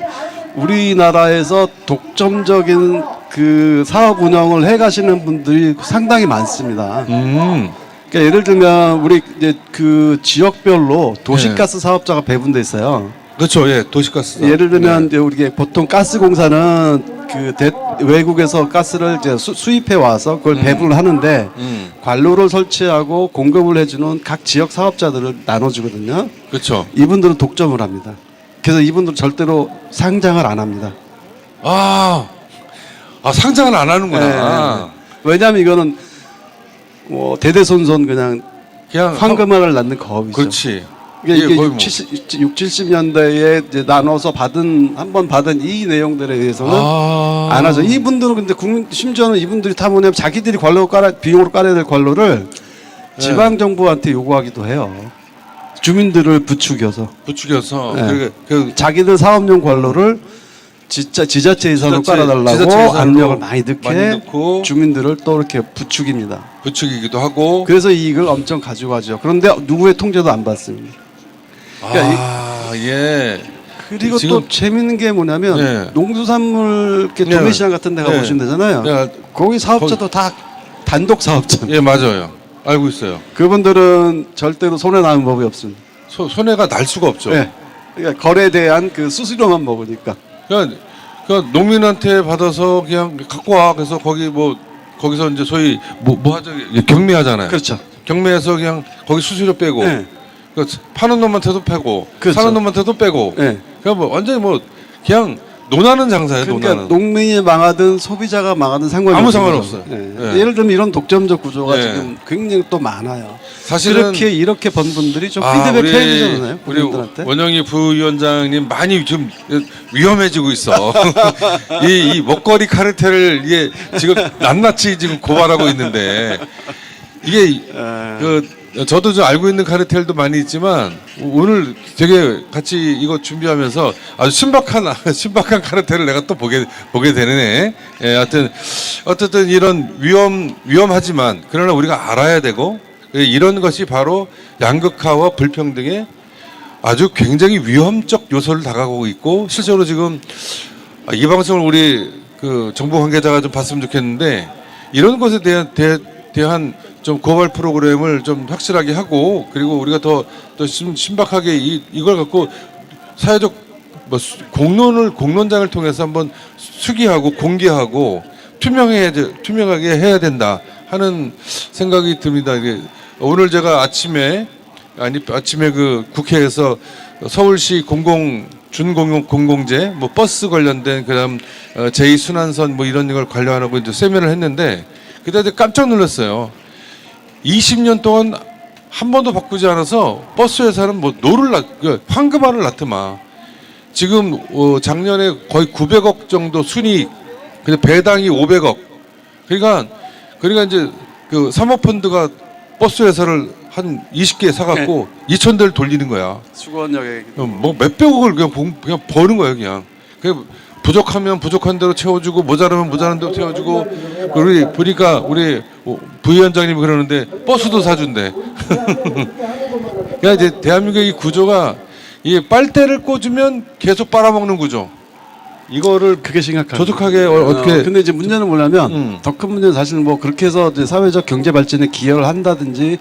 우리나라에서 독점적인 그 사업 운영을 해 가시는 분들이 상당히 많습니다. 그러니까 예를 들면 우리 이제 그 지역별로 도시가스 사업자가 배분돼 있어요. 그렇죠. 예, 도시가스. 예를 들면 이제 우리 보통 가스공사는 그 외국에서 가스를 이제 수입해 와서 그걸 배분을 하는데 관로를 설치하고 공급을 해주는 각 지역 사업자들을 나눠주거든요. 그렇죠. 이분들은 독점을 합니다. 그래서 이분들은 절대로 상장을 안 합니다. 상장을 안 하는구나. 네. 왜냐하면 이거는 뭐 대대손손 그냥 황금알을 낳는 거업이죠. 그렇지. 이게 거의 뭐. 70년대에 이제 나눠서 한번 받은 이 내용들에 대해서는 안 하죠. 이분들은 근데 심지어는 이분들이 다 뭐냐면 자기들이 비용으로 깔아야 될 관로를 지방 정부한테 요구하기도 해요. 주민들을 부추겨서 네. 자기들 사업용 관로를 지자체 예산으로 깔아달라고 압력을 많이 넣고 주민들을 또 이렇게 부추기기도 하고. 그래서 이익을 엄청 가져가죠. 그런데 누구의 통제도 안 받습니다. 예. 그리고 지금- 또 재밌는 게 뭐냐면 네. 농수산물 이렇게 네. 도매시장 같은 데 네. 가보시면 되잖아요. 네. 거기 사업자도 다 단독 사업자. 예, 맞아요. 알고 있어요. 그분들은 절대로 손해 나는 법이 없습니다. 손해가 날 수가 없죠. 네. 그러니까 거래에 대한 그 수수료만 먹으니까. 그냥 농민한테 받아서 그냥 갖고 와. 그래서 거기서 이제 소위 뭐 하죠? 경매하잖아요. 그렇죠. 경매해서 그냥 거기 수수료 빼고 네. 파는 놈한테도 빼고 그렇죠. 사는 놈한테도 빼고. 네. 그냥 뭐 완전히 그냥 논하는 장사예요. 그러니까 논하는. 농민이 망하든 소비자가 망하든 상관이 아무 없는 상관없어요. 거죠. 네. 네. 예를 들면 이런 독점적 구조가 네. 지금 굉장히 또 많아요. 사실은 이렇게 번 분들이 좀 피드백 해야 되잖아요. 우리 국민들한테. 원영희 부위원장님 많이 좀 위험해지고 있어. 이 먹거리 카르텔을 이게 지금 낱낱이 지금 고발하고 있는데 이게 저도 좀 알고 있는 카르텔도 많이 있지만 오늘 되게 같이 이거 준비하면서 아주 신박한 카르텔을 내가 또 보게 되네. 예, 어쨌든 이런 위험하지만 그러나 우리가 알아야 되고 이런 것이 바로 양극화와 불평등의 아주 굉장히 위험적 요소를 다가오고 있고 실제로 지금 이 방송을 우리 그 정부 관계자가 좀 봤으면 좋겠는데 이런 것에 대한 좀 고발 프로그램을 좀 확실하게 하고 그리고 우리가 더 신박하게 이걸 갖고 사회적 공론장을 통해서 한번 수기하고 공개하고 투명하게 해야 된다 하는 생각이 듭니다. 이게 오늘 제가 아침에 그 국회에서 서울시 준공공재 버스 관련된 그다음 제2순환선 이런 걸 관련하고 이제 세미나를 했는데 그때 깜짝 놀랐어요. 20년 동안 한 번도 바꾸지 않아서 버스 회사는 뭐 황금알을 낳더만. 지금 작년에 거의 900억 정도 순이익, 근데 배당이 500억. 그러니까 이제 그 사모펀드가 버스 회사를 한 20개 사갖고 2,000대를 돌리는 거야. 수거원역에 뭐 몇백억을 그냥 버는 거야 그냥. 부족하면 부족한 대로 채워주고 모자라면 모자란 대로 채워주고. 우리 보니까 우리 부위원장님이 그러는데 버스도 사준대. 그러니까 이제 대한민국의 이 구조가 이 빨대를 꽂으면 계속 빨아먹는 구조. 이거를 그게 심각하죠. 조속하게 어떻게? 근데 이제 문제는 뭐냐면 더 큰 문제는 사실 뭐 그렇게 해서 이제 사회적 경제 발전에 기여를 한다든지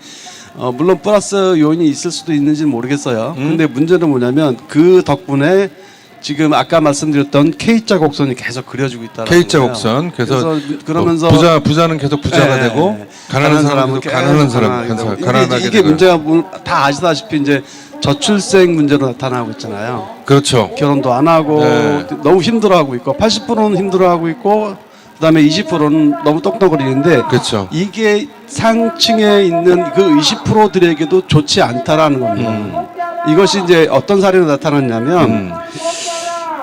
물론 플러스 요인이 있을 수도 있는지는 모르겠어요. 근데 문제는 뭐냐면 그 덕분에 지금 아까 말씀드렸던 K자 곡선이 계속 그려지고 있다는 K자 거예요. 곡선. 그래서 그러면서 부자는 계속 부자가 네, 되고 네. 가난한 사람은 계속 가난한 사람 가난하게 이게 되고. 문제가 다 아시다시피 이제 저출생 문제로 나타나고 있잖아요. 그렇죠. 결혼도 안 하고 네. 너무 힘들어하고 있고 80%는 힘들어하고 있고 그다음에 20%는 너무 똑똑거리는데 그렇죠. 이게 상층에 있는 그 20%들에게도 좋지 않다라는 겁니다. 이것이 이제 어떤 사례로 나타났냐면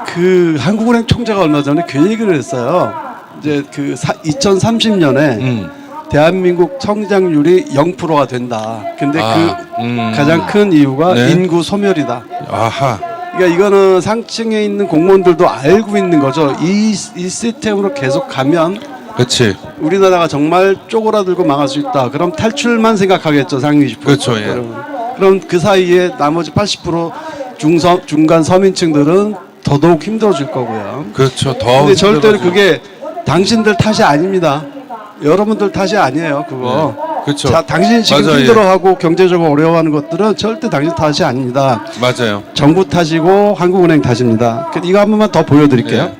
그 한국은행 총재가 얼마 전에 그 얘기를 했어요. 이제 그 2030년에 대한민국 성장률이 0%가 된다. 근데 그 가장 큰 이유가 네. 인구 소멸이다. 아하. 그러니까 이거는 상층에 있는 공무원들도 알고 있는 거죠. 이 시스템으로 계속 가면 그렇지. 우리나라가 정말 쪼그라들고 망할 수 있다. 그럼 탈출만 생각하겠죠. 상위 20%. 그렇죠, 예. 그럼 그 사이에 나머지 80% 중간 서민층들은 더더욱 힘들어질 거고요. 그렇죠. 더. 근데 절대로 힘들어지고. 그게 당신들 탓이 아닙니다. 여러분들 탓이 아니에요. 그거. 네, 그렇죠. 자, 당신이 지금 맞아요, 예. 힘들어하고 경제적으로 어려워하는 것들은 절대 당신 탓이 아닙니다. 맞아요. 정부 탓이고 한국은행 탓입니다. 이거 한 번만 더 보여드릴게요. 네.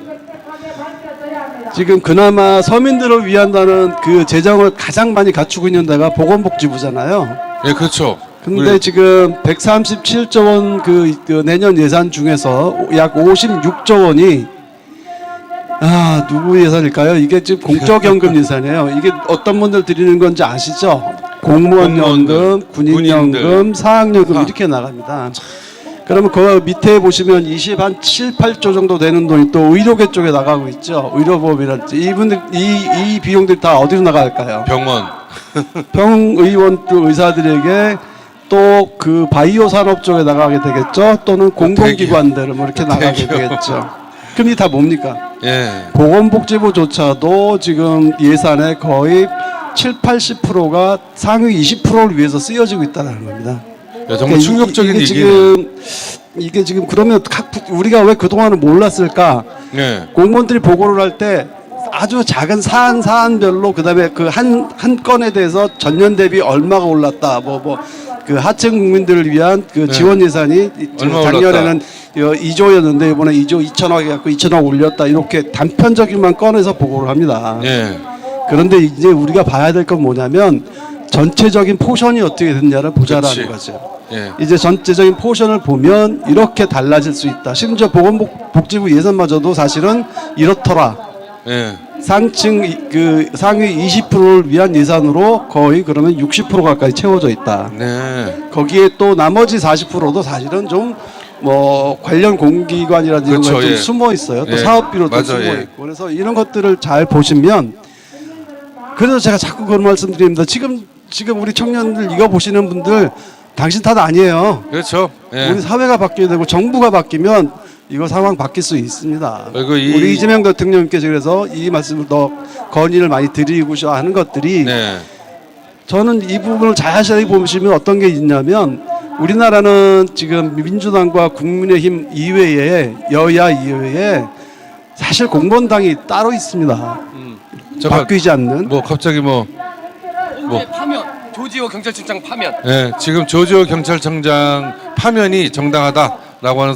지금 그나마 서민들을 위한다는 그 재정을 가장 많이 갖추고 있는 데가 보건복지부잖아요. 예, 그렇죠. 근데 우리- 지금 137조 원 그 내년 예산 중에서 약 56조 원이 누구 예산일까요? 이게 지금 공적연금 예산이에요. 이게 어떤 분들 드리는 건지 아시죠? 공무원연금, 군인연금, 사학연금 이렇게 나갑니다. 그러면 그 밑에 보시면 7, 8조 정도 되는 돈이 또 의료계 쪽에 나가고 있죠. 의료보험이랄지 이분들 이 비용들이 다 어디로 나갈까요? 병원. 병의원 의사들에게 또 그 바이오 산업 쪽에 나가게 되겠죠. 또는 공공기관들 뭐 이렇게 나가게 되겠죠. 그럼 이게 다 뭡니까? 예. 보건복지부조차도 지금 예산의 거의 7, 80%가 상위 20%를 위해서 쓰여지고 있다는 겁니다. 야, 정말 그러니까 충격적인 이게 얘기네. 이게 지금 그러면 우리가 왜 그동안은 몰랐을까? 예. 공무원들이 보고를 할 때 아주 작은 사안별로 그다음에 그 한 건에 대해서 전년 대비 얼마가 올랐다. 그 하층 국민들을 위한 그 지원 예산이 얼마 작년에는 2조였는데 이번에 2조 2천억 해갖고 2천억 올렸다. 이렇게 단편적인만 꺼내서 보고를 합니다. 예. 그런데 이제 우리가 봐야 될 건 뭐냐면 전체적인 포션이 어떻게 됐냐를 보자라는 그치. 거죠. 예. 이제 전체적인 포션을 보면 이렇게 달라질 수 있다. 심지어 보건복지부 예산마저도 사실은 이렇더라. 예. 상층 그 상위 20%를 위한 예산으로 거의 그러면 60% 가까이 채워져 있다. 네. 거기에 또 나머지 40%도 사실은 좀 뭐 관련 공기관이라든지 이런 그렇죠, 거에 좀 예. 숨어 있어요. 또 예. 사업비로 또 맞아요, 숨어 예. 있고. 그래서 이런 것들을 잘 보시면 그래서 제가 자꾸 그런 말씀드립니다. 지금 우리 청년들 이거 보시는 분들 당신 탓 아니에요. 그렇죠. 예. 우리 사회가 바뀌어야 되고 정부가 바뀌면 이거 상황 바뀔 수 있습니다. 그리고 우리 이재명 대통령께서 그래서 이 말씀을 더 건의를 많이 드리고자 하는 것들이 네. 저는 이 부분을 자세히 보시면 어떤 게 있냐면 우리나라는 지금 민주당과 국민의힘 이외에 여야 이외에 사실 공무원당이 따로 있습니다. 잠깐, 바뀌지 않는. 뭐 갑자기 뭐 파면 조지호 경찰청장 파면 예, 지금 조지호 경찰청장 파면이 정당하다라고 하는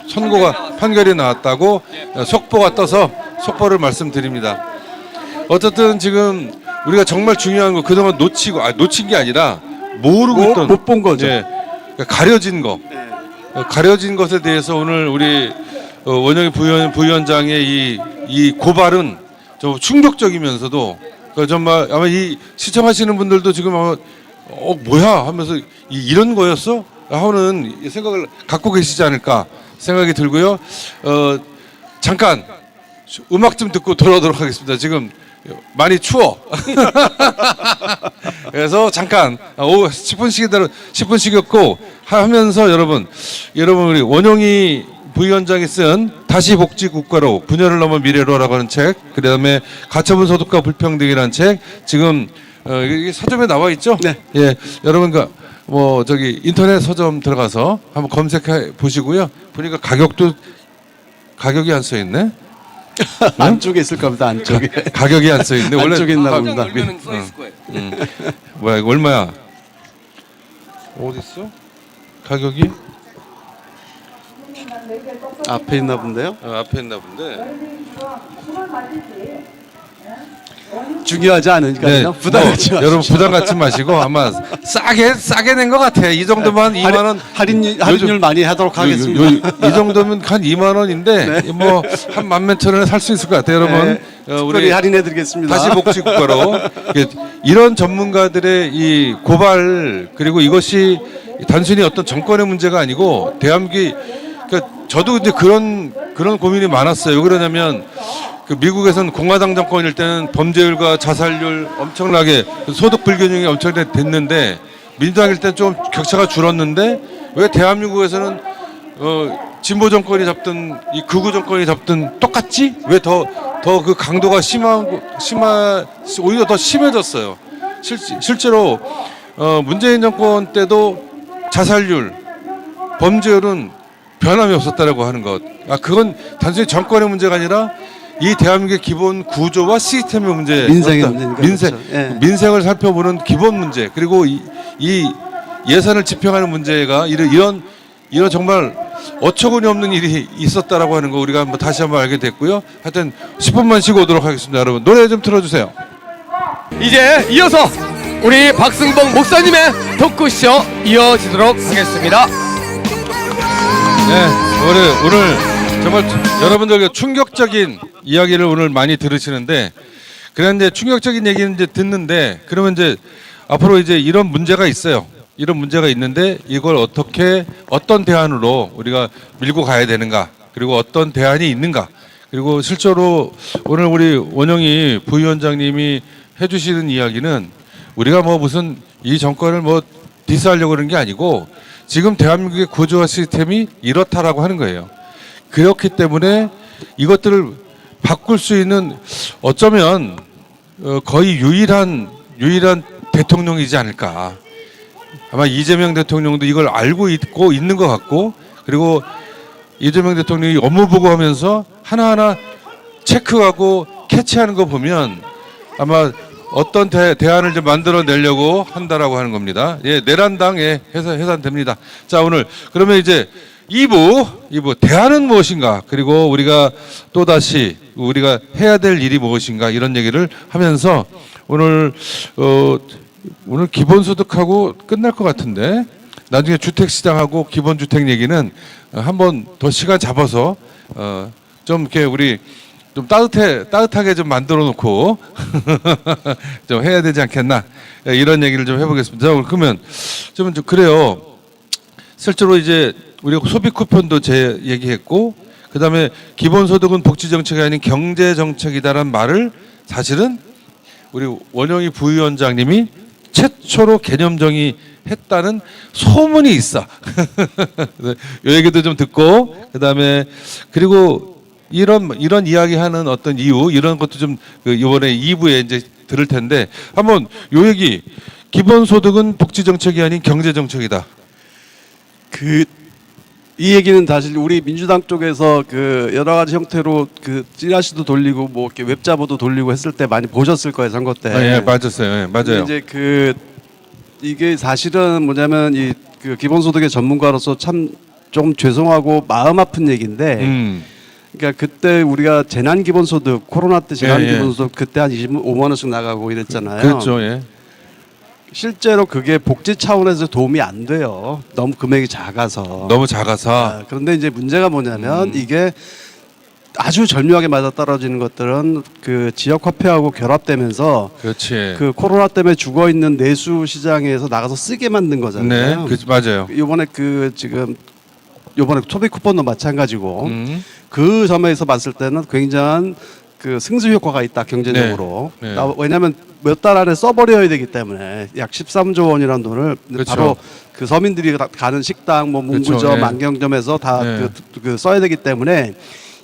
선고가 판결이 나왔다고 속보가 떠서 속보를 말씀드립니다. 어쨌든 지금 우리가 정말 중요한 거 그동안 놓친 게 아니라 모르고 있던 못 본 거죠. 예, 그러니까 가려진 거. 가려진 것에 대해서 오늘 우리 원영희 부위원장의 이 고발은 좀 충격적이면서도 그 정말 아마 이 시청하시는 분들도 지금 아마 뭐야 하면서 이런 거였어? 하는 생각을 갖고 계시지 않을까 생각이 들고요. 잠깐 음악 좀 듣고 돌아오도록 하겠습니다. 지금 많이 추워. 그래서 잠깐 10분씩이었고 하면서 여러분 우리 원영이 부위원장이 쓴 다시 복지 국가로 분열을 넘어 미래로라고 하는 책, 그다음에 가처분 소득과 불평등이라는 책 지금 이게 서점에 나와 있죠? 네. 예, 여러분 뭐 저기 인터넷 서점 들어가서 한번 검색해 보시고요. 보니까 가격이 안 써 있네. 안쪽에 있을 겁니다. 안쪽에. 가격이 안 써 있네. 원래 안쪽에 있나 깜짝 봅니다. 놀면은 써 있을 거예요. 뭐야 이거 얼마야? 어디 있어? 가격이? 앞에 있나 본데요. 앞에 있나 본데. 중요하지 않으니까요. 부담 갖지 마십시오. 여러분 부담 갖지 마시고 아마 싸게 낸 것 같아. 이 정도면 2만 원 할인율 많이 하도록 하겠습니다. 이 정도면 한 2만 원인데 뭐 한 만몇천 원에 살 수 있을 것 같아요, 여러분. 특별히 할인해드리겠습니다. 다시 복지 국가로 이런 전문가들의 이 고발 그리고 이것이 단순히 어떤 정권의 문제가 아니고 대한민국이 그러니까 저도 이제 그런 고민이 많았어요. 왜 그러냐면 그 미국에서는 공화당 정권일 때는 범죄율과 자살률 엄청나게 소득 불균형이 엄청나게 됐는데 민주당일 때 좀 격차가 줄었는데 왜 대한민국에서는 진보 정권이 잡든 이 극우 정권이 잡든 똑같지? 왜 더 그 강도가 오히려 더 심해졌어요. 실제로 문재인 정권 때도 자살률, 범죄율은 변함이 없었다라고 하는 것. 그건 단순히 정권의 문제가 아니라 이 대한민국의 기본 구조와 시스템의 문제, 민생의 문제니까. 그렇죠. 예. 민생을 살펴보는 기본 문제, 그리고 이 예산을 집행하는 문제가 이런 정말 어처구니 없는 일이 있었다라고 하는 거 우리가 한번 다시 한번 알게 됐고요. 하여튼 10분만 쉬고 오도록 하겠습니다, 여러분. 노래 좀 틀어주세요. 이제 이어서 우리 박승봉 목사님의 토크쇼 이어지도록 하겠습니다. 네, 오늘 정말 여러분들 충격적인 이야기를 오늘 많이 들으시는데, 그런데 충격적인 얘기는 이제 듣는데, 그러면 이제 앞으로 이제 이런 문제가 있어요. 이런 문제가 있는데 이걸 어떤 대안으로 우리가 밀고 가야 되는가, 그리고 어떤 대안이 있는가, 그리고 실제로 오늘 우리 원영이 부위원장님이 해주시는 이야기는 우리가 뭐 무슨 이 정권을 뭐 디스하려고 그러는 게 아니고 지금 대한민국의 구조와 시스템이 이렇다라고 하는 거예요. 그렇기 때문에 이것들을 바꿀 수 있는 어쩌면 거의 유일한 대통령이지 않을까. 아마 이재명 대통령도 이걸 알고 있고 있는 것 같고, 그리고 이재명 대통령이 업무 보고하면서 하나하나 체크하고 캐치하는 거 보면 아마 어떤 대안을 좀 만들어내려고 한다라고 하는 겁니다. 예, 내란당에 해산됩니다. 자, 오늘 그러면 이제 2부 대안은 무엇인가, 그리고 우리가 또다시 우리가 해야 될 일이 무엇인가, 이런 얘기를 하면서 오늘 기본소득하고 끝날 것 같은데 나중에 주택시장하고 기본주택 얘기는 한번 더 시간 잡아서 좀 이렇게 우리 좀 따뜻하게 좀 만들어 놓고 좀 해야 되지 않겠나, 이런 얘기를 좀 해보겠습니다. 자, 그러면 좀 그래요. 실제로 이제 우리가 소비 쿠폰도 얘기했고, 그다음에 기본소득은 복지 정책이 아닌 경제 정책이다라는 말을 사실은 우리 원영희 부위원장님이 최초로 개념 정의했다는 소문이 있어. 이 얘기도 좀 듣고, 그다음에 그리고 이런 이야기하는 어떤 이유, 이런 것도 좀 이번에 2부에 이제 들을 텐데, 한번 요 얘기, 기본소득은 복지 정책이 아닌 경제 정책이다. 이 얘기는 사실 우리 민주당 쪽에서 여러 가지 형태로 찌라시도 돌리고 뭐 이렇게 웹자보도 돌리고 했을 때 많이 보셨을 거예요, 선거 때. 예, 맞았어요. 예, 맞아요. 이제 이게 사실은 뭐냐면 기본소득의 전문가로서 참 좀 죄송하고 마음 아픈 얘기인데, 그러니까 그때 우리가 재난기본소득, 코로나 때 재난기본소득 그때 한 25만 원씩 나가고 이랬잖아요. 그렇죠. 예. 실제로 그게 복지 차원에서 도움이 안 돼요. 너무 금액이 작아서. 너무 작아서. 그런데 이제 문제가 뭐냐면 이게 아주 절묘하게 맞아떨어지는 것들은 그 지역 화폐하고 결합되면서 그렇지. 그 코로나 때문에 죽어 있는 내수 시장에서 나가서 쓰게 만든 네, 거잖아요. 맞아요. 이번에 그 지금 요번에 소비 쿠폰도 마찬가지고 음. 그 점에서 봤을 때는 굉장한 그 승수 효과가 있다 경제적으로. 네. 왜냐하면 몇 달 안에 써버려야 되기 때문에 약 13조 원이라는 돈을 그렇죠. 바로 그 서민들이 가는 식당, 뭐 문구점, 그렇죠. 네. 안경점에서 다 네. 그 써야 되기 때문에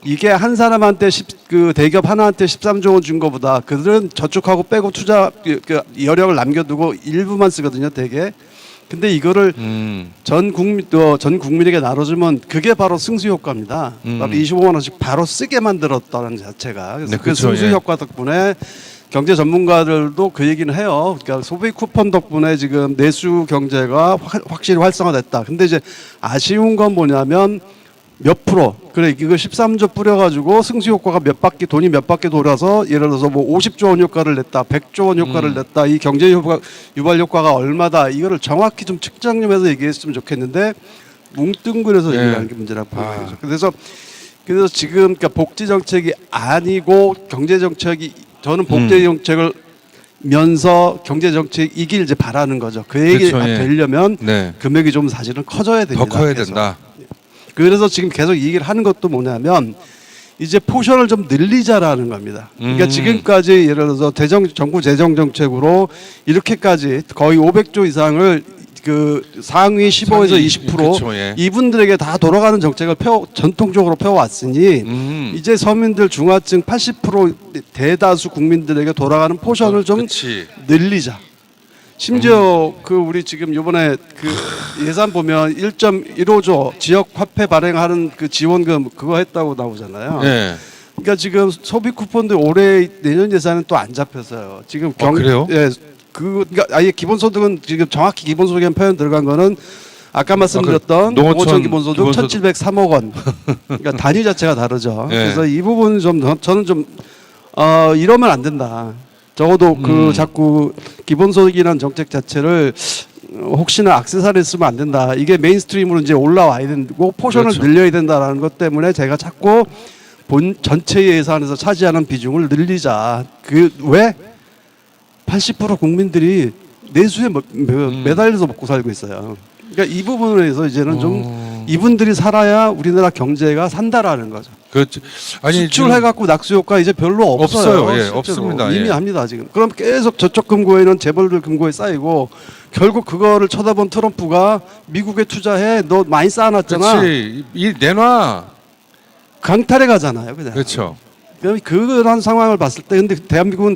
이게 한 사람한테 그 대기업 하나한테 13조 원 준 거보다 그들은 저축하고 빼고 투자 그 여력을 남겨두고 일부만 쓰거든요, 대개. 근데 이거를 전 국민에게 나눠주면 그게 바로 승수 효과입니다. 바로 25만 원씩 바로 쓰게 만들었다는 자체가. 그래서 네, 그 그렇죠. 승수 예. 효과 덕분에 경제 전문가들도 그 얘기는 해요. 그러니까 소비 쿠폰 덕분에 지금 내수 경제가 확실히 활성화됐다. 근데 이제 아쉬운 건 뭐냐면 몇 프로, 그래 이거 13조 뿌려가지고 승수 효과가 돈이 몇 바퀴 돌아서 예를 들어서 뭐 50조 원 효과를 냈다, 100조 원 효과를 냈다, 이 경제 유발 효과가 얼마다, 이거를 정확히 좀 측정 좀 해서 얘기했으면 좋겠는데 뭉뚱그려서 네. 얘기하는 게 문제라고 보여요. 그래서 지금 그러니까 복지 정책이 아니고 경제 정책이, 저는 복지 정책을 면서 경제 정책 이길 이제 바라는 거죠. 그 얘기가 그렇죠, 예. 되려면 네. 금액이 좀 사실은 커져야 됩니다. 더 커야 계속. 된다. 그래서 지금 계속 이 얘기를 하는 것도 뭐냐면 이제 포션을 좀 늘리자라는 겁니다. 그러니까 지금까지 예를 들어서 정부 재정 정책으로 이렇게까지 거의 500조 이상을 그 상위 15에서 20% 그렇죠, 예. 이분들에게 다 돌아가는 정책을 전통적으로 펴왔으니 이제 서민들 중하층 80% 대다수 국민들에게 돌아가는 포션을 좀 그렇지. 늘리자. 심지어 그 우리 지금 이번에 그 예산 보면 1.15조 지역 화폐 발행하는 그 지원금 그거 했다고 나오잖아요. 예. 그러니까 지금 소비 쿠폰도 올해 내년 예산은 또 안 잡혔어요. 지금 그래요? 예. 그러니까 아예 기본소득은 지금 정확히 기본소득에 표현 들어간 거는 아까 말씀드렸던 그 농어촌 농어촌 기본소득 기본소득. 1,703억 원. 그러니까 단위 자체가 다르죠. 예. 그래서 이 부분은 좀 저는 좀 이러면 안 된다. 적어도 그 자꾸 기본소득이라는 정책 자체를 혹시나 액세서리를 쓰면 안 된다. 이게 메인스트림으로 이제 올라와야 되고 포션을 그렇죠. 늘려야 된다라는 것 때문에 제가 자꾸 전체 예산에서 차지하는 비중을 늘리자. 그 왜? 80% 국민들이 내수에 매달려서 먹고 살고 있어요. 그러니까 이 부분에서 이제는 좀 이분들이 살아야 우리나라 경제가 산다라는 거죠. 그렇죠. 아니 수출해갖고 낙수 효과 이제 별로 없어요. 없어요. 예, 실제로. 없습니다. 이미 예. 합니다 지금. 그럼 계속 저쪽 금고에는 재벌들 금고에 쌓이고 결국 그거를 쳐다본 트럼프가 미국에 투자해, 너 많이 쌓아놨잖아. 그렇지. 이 내놔. 강탈해 가잖아요, 그냥. 그렇죠. 그럼 그런 상황을 봤을 때 근데 대한민국은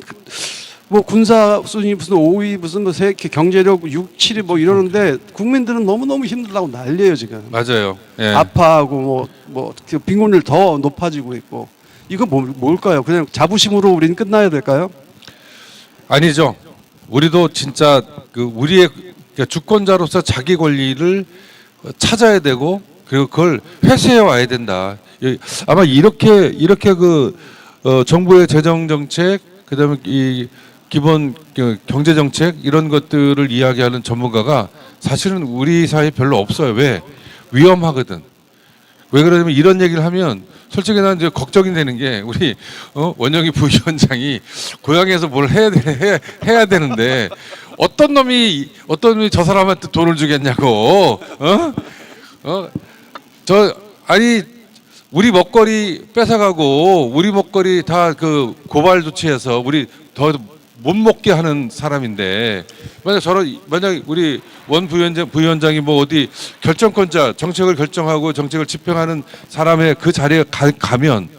뭐 군사 순위 무슨 5위 무슨 뭐 경제력 6, 7위 뭐 이러는데 국민들은 너무 힘들다고 난리예요 지금. 맞아요. 예. 아파하고 뭐 빈곤율 더 높아지고 있고 이거 뭘까요? 그냥 자부심으로 우리는 끝나야 될까요? 아니죠. 우리도 진짜 그 우리의 주권자로서 자기 권리를 찾아야 되고 그리고 그걸 회수해 와야 된다. 아마 이렇게 그 정부의 재정 정책 그다음에 이 기본 경제 정책 이런 것들을 이야기하는 전문가가 사실은 우리 사회에 별로 없어요. 왜? 위험하거든. 왜 그러냐면 이런 얘기를 하면 솔직히 나는 이제 걱정이 되는 게 우리 원영희 부위원장이 고향에서 뭘 해야 되는데 어떤 놈이 저 사람한테 돈을 주겠냐고. 아니 우리 먹거리 뺏어가고 우리 먹거리 다 그 고발 조치해서 우리 더 못 먹게 하는 사람인데 만약 우리 원 부위원장이 뭐 어디 결정권자 정책을 결정하고 정책을 집행하는 사람의 그 자리에 가면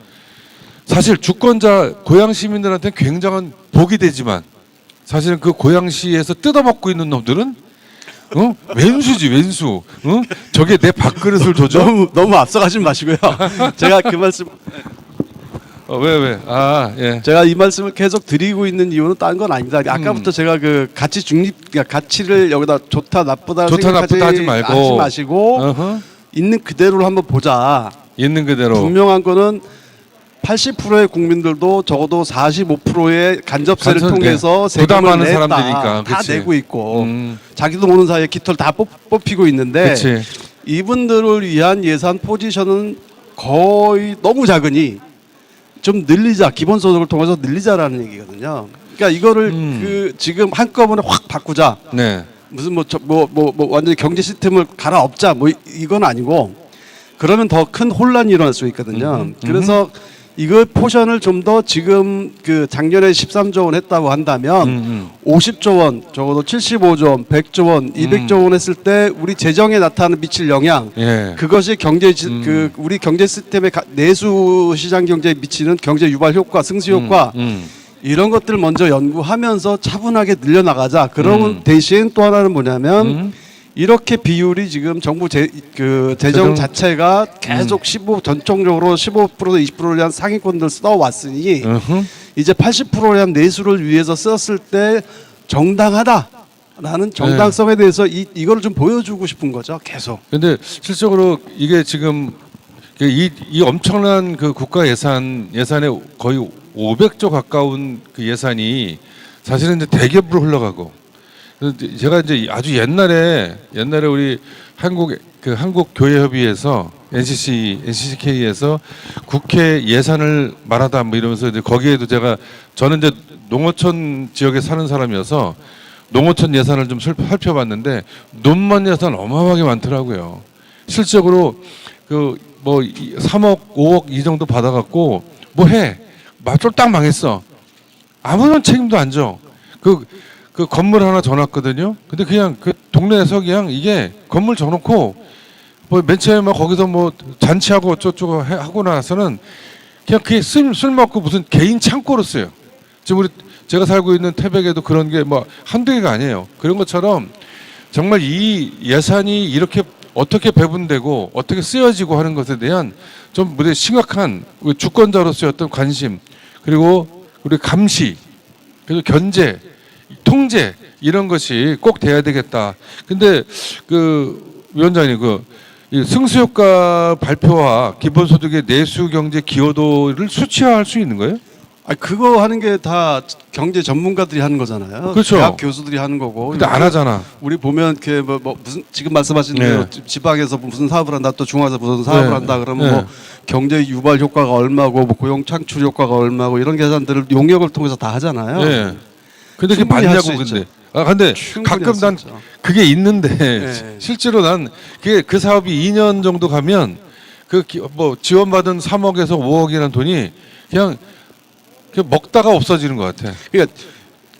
사실 주권자 고향 시민들한테 굉장한 복이 되지만 사실은 그 고향시에서 뜯어먹고 있는 놈들은 왼수지 왼수. 저게 내 밥그릇을 줘줘. 너무 앞서가지 마시고요. 제가 그 말씀 왜? 예. 제가 이 말씀을 계속 드리고 있는 이유는 딴 건 아닙니다. 아까부터 제가 그 가치 가치를 여기다 좋다 나쁘다 하지 말고 마시고 있는 그대로를 한번 보자. 있는 그대로. 분명한 거는 80%의 국민들도 적어도 45%의 간접세를 통해서 세금을 부담하는 냈다. 사람들이니까 다 그치. 내고 있고 자기도 모르는 사이에 깃털 다 뽑히고 있는데 그치. 이분들을 위한 예산 포지션은 거의 너무 작으니 좀 늘리자, 기본소득을 통해서 늘리자라는 얘기거든요. 그러니까 이거를 그 지금 한꺼번에 확 바꾸자. 네. 무슨 뭐 완전히 경제 시스템을 갈아엎자 뭐 이건 아니고 그러면 더 큰 혼란이 일어날 수 있거든요. 그래서 이거 포션을 좀 더 지금 그 작년에 13조 원 했다고 한다면 50조 원, 적어도 75조 원, 100조 원, 200조 원 했을 때 우리 재정에 나타나는 미칠 영향 예. 그것이 그 우리 경제 시스템의 내수 시장 경제에 미치는 경제 유발 효과, 승수 효과 이런 것들 먼저 연구하면서 차분하게 늘려나가자. 그런 대신 또 하나는 뭐냐면 이렇게 비율이 지금 정부 재정 자체가 계속 15 전통적으로 15% 20%를 위한 상위권들 써왔으니 이제 80%를 위한 내수를 위해서 썼을 때 정당하다라는 정당성에 대해서 이거를 좀 보여주고 싶은 거죠. 계속. 근데 실적으로 이게 지금 이 엄청난 그 국가 예산의 거의 500조 가까운 그 예산이 사실은 이제 대기업으로 흘러가고 제가 이제 아주 옛날에 우리 한국교회협의회에서 NCCK에서 국회 예산을 말하다 뭐 이러면서 이제 거기에도 저는 이제 농어촌 지역에 사는 사람이어서 농어촌 예산을 좀 살펴봤는데 논만 예산 어마어마하게 많더라고요. 실적으로 그 뭐 3억, 5억 이 정도 받아갖고 뭐 해. 쫄딱 망했어. 아무런 책임도 안 져. 그 건물 하나 져놨거든요. 근데 그냥 그 동네에서 그냥 이게 건물 져놓고 뭐 맨 처음에 막 거기서 뭐 잔치하고 어쩌고 하고 나서는 그냥 그게 쓸모없고 무슨 개인 창고로 써요. 지금 제가 살고 있는 태백에도 그런 게 뭐 한두 개가 아니에요. 그런 것처럼 정말 이 예산이 이렇게 어떻게 배분되고 어떻게 쓰여지고 하는 것에 대한 좀 심각한 우리 주권자로서의 어떤 관심 그리고 우리 감시 그리고 견제 통제 이런 것이 꼭 돼야 되겠다. 근데 그 위원장님 이 승수효과 발표와 기본소득의 내수 경제 기여도를 수치화할 수 있는 거예요? 그거 하는 게 다 경제 전문가들이 하는 거잖아요. 그렇죠. 대학 교수들이 하는 거고. 근데 안 하잖아. 우리 보면 뭐 무슨 지금 말씀하신 대로 지방에서 무슨 사업을 한다, 또 중앙에서 무슨 사업을 한다 그러면 뭐 경제 유발 효과가 얼마고, 뭐 고용 창출 효과가 얼마고 이런 계산들을 용역을 통해서 다 하잖아요. 네. 근데 그게 충분히 할수 맞냐고 있죠. 근데 가끔 할수 난 있죠. 그게 있는데 네. 실제로 난 그 사업이 2년 정도 가면 뭐 지원받은 3억에서 5억이라는 돈이 그냥 먹다가 없어지는 것 같아. 그러니까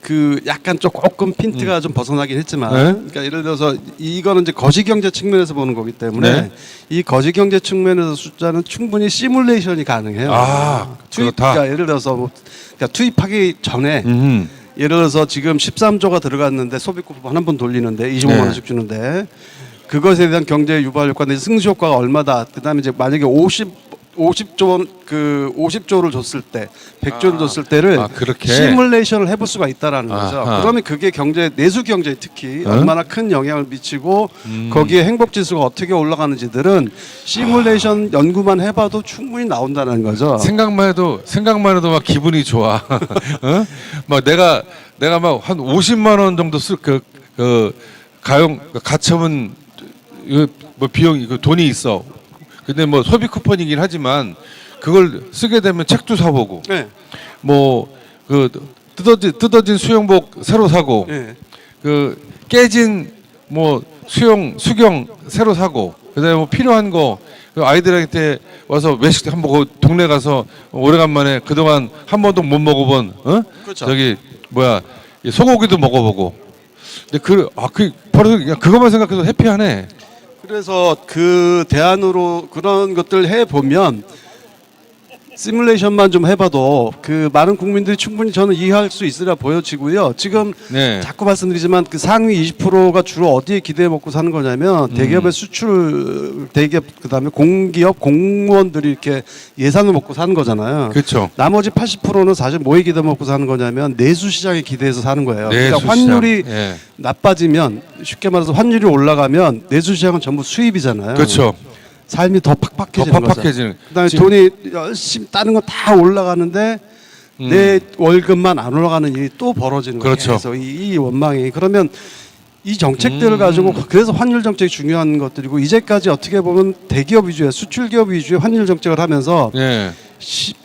그 약간 조금 핀트가 좀 벗어나긴 했지만, 네. 그러니까 예를 들어서 이거는 이제 거시경제 측면에서 보는 거기 때문에 네. 이 거시경제 측면에서 숫자는 충분히 시뮬레이션이 가능해요. 그렇다. 그러니까 예를 들어서 그러니까 투입하기 전에 예를 들어서 지금 13조가 들어갔는데 소비 쿠폰 한 번 돌리는데 25만 원씩 주는데 그것에 대한 경제 유발 효과 내 승수 효과가 얼마다. 그다음에 이제 만약에 50조 원 50조를 줬을 때 100조를 줬을 때를 그렇게? 시뮬레이션을 해볼 수가 있다라는 거죠. 아하. 그러면 그게 경제 내수 경제에 특히 얼마나 큰 영향을 미치고 거기에 행복 지수가 어떻게 올라가는지들은 시뮬레이션 연구만 해봐도 충분히 나온다는 거죠. 생각만 해도 막 기분이 좋아. 어? 막 내가 막 한 50만 원 정도 쓸 가처분 뭐 비용 돈이 있어. 근데 뭐 소비 쿠폰이긴 하지만 그걸 쓰게 되면 책도 사보고 네. 뭐 뜯어진 수영복 새로 사고 네. 깨진 뭐 수경 새로 사고 그다음에 뭐 필요한 거 아이들한테 와서 외식 한번 동네 가서 오래간만에 그동안 한 번도 못 먹어본 그렇죠. 저기 이 소고기도 먹어보고 근데 바로 그냥 그것만 생각해도 해피하네. 그래서 그 대안으로 그런 것들 해보면 시뮬레이션만 좀 해봐도 그 많은 국민들이 충분히 저는 이해할 수 있으리라 보여지고요. 지금 네. 자꾸 말씀드리지만 그 상위 20%가 주로 어디에 기대해 먹고 사는 거냐면 대기업의 수출, 대기업 그다음에 공기업 공무원들이 이렇게 예산을 먹고 사는 거잖아요. 그렇죠. 나머지 80%는 사실 뭐에 기대 먹고 사는 거냐면 내수 시장에 기대해서 사는 거예요. 내수 그러니까 환율이 시장. 예. 나빠지면 쉽게 말해서 환율이 올라가면 내수 시장은 전부 수입이잖아요. 그렇죠. 삶이 더 팍팍해지는 거죠. 팍팍해지는. 그다음에 돈이 열심히 따는 거 다 올라가는데 내 월급만 안 올라가는 일이 또 벌어지는 거예요. 그렇죠. 그래서 이 원망이 그러면 이 정책들을 가지고 그래서 환율 정책이 중요한 것들이고 이제까지 어떻게 보면 대기업 위주의 수출 기업 위주의 환율 정책을 하면서 예.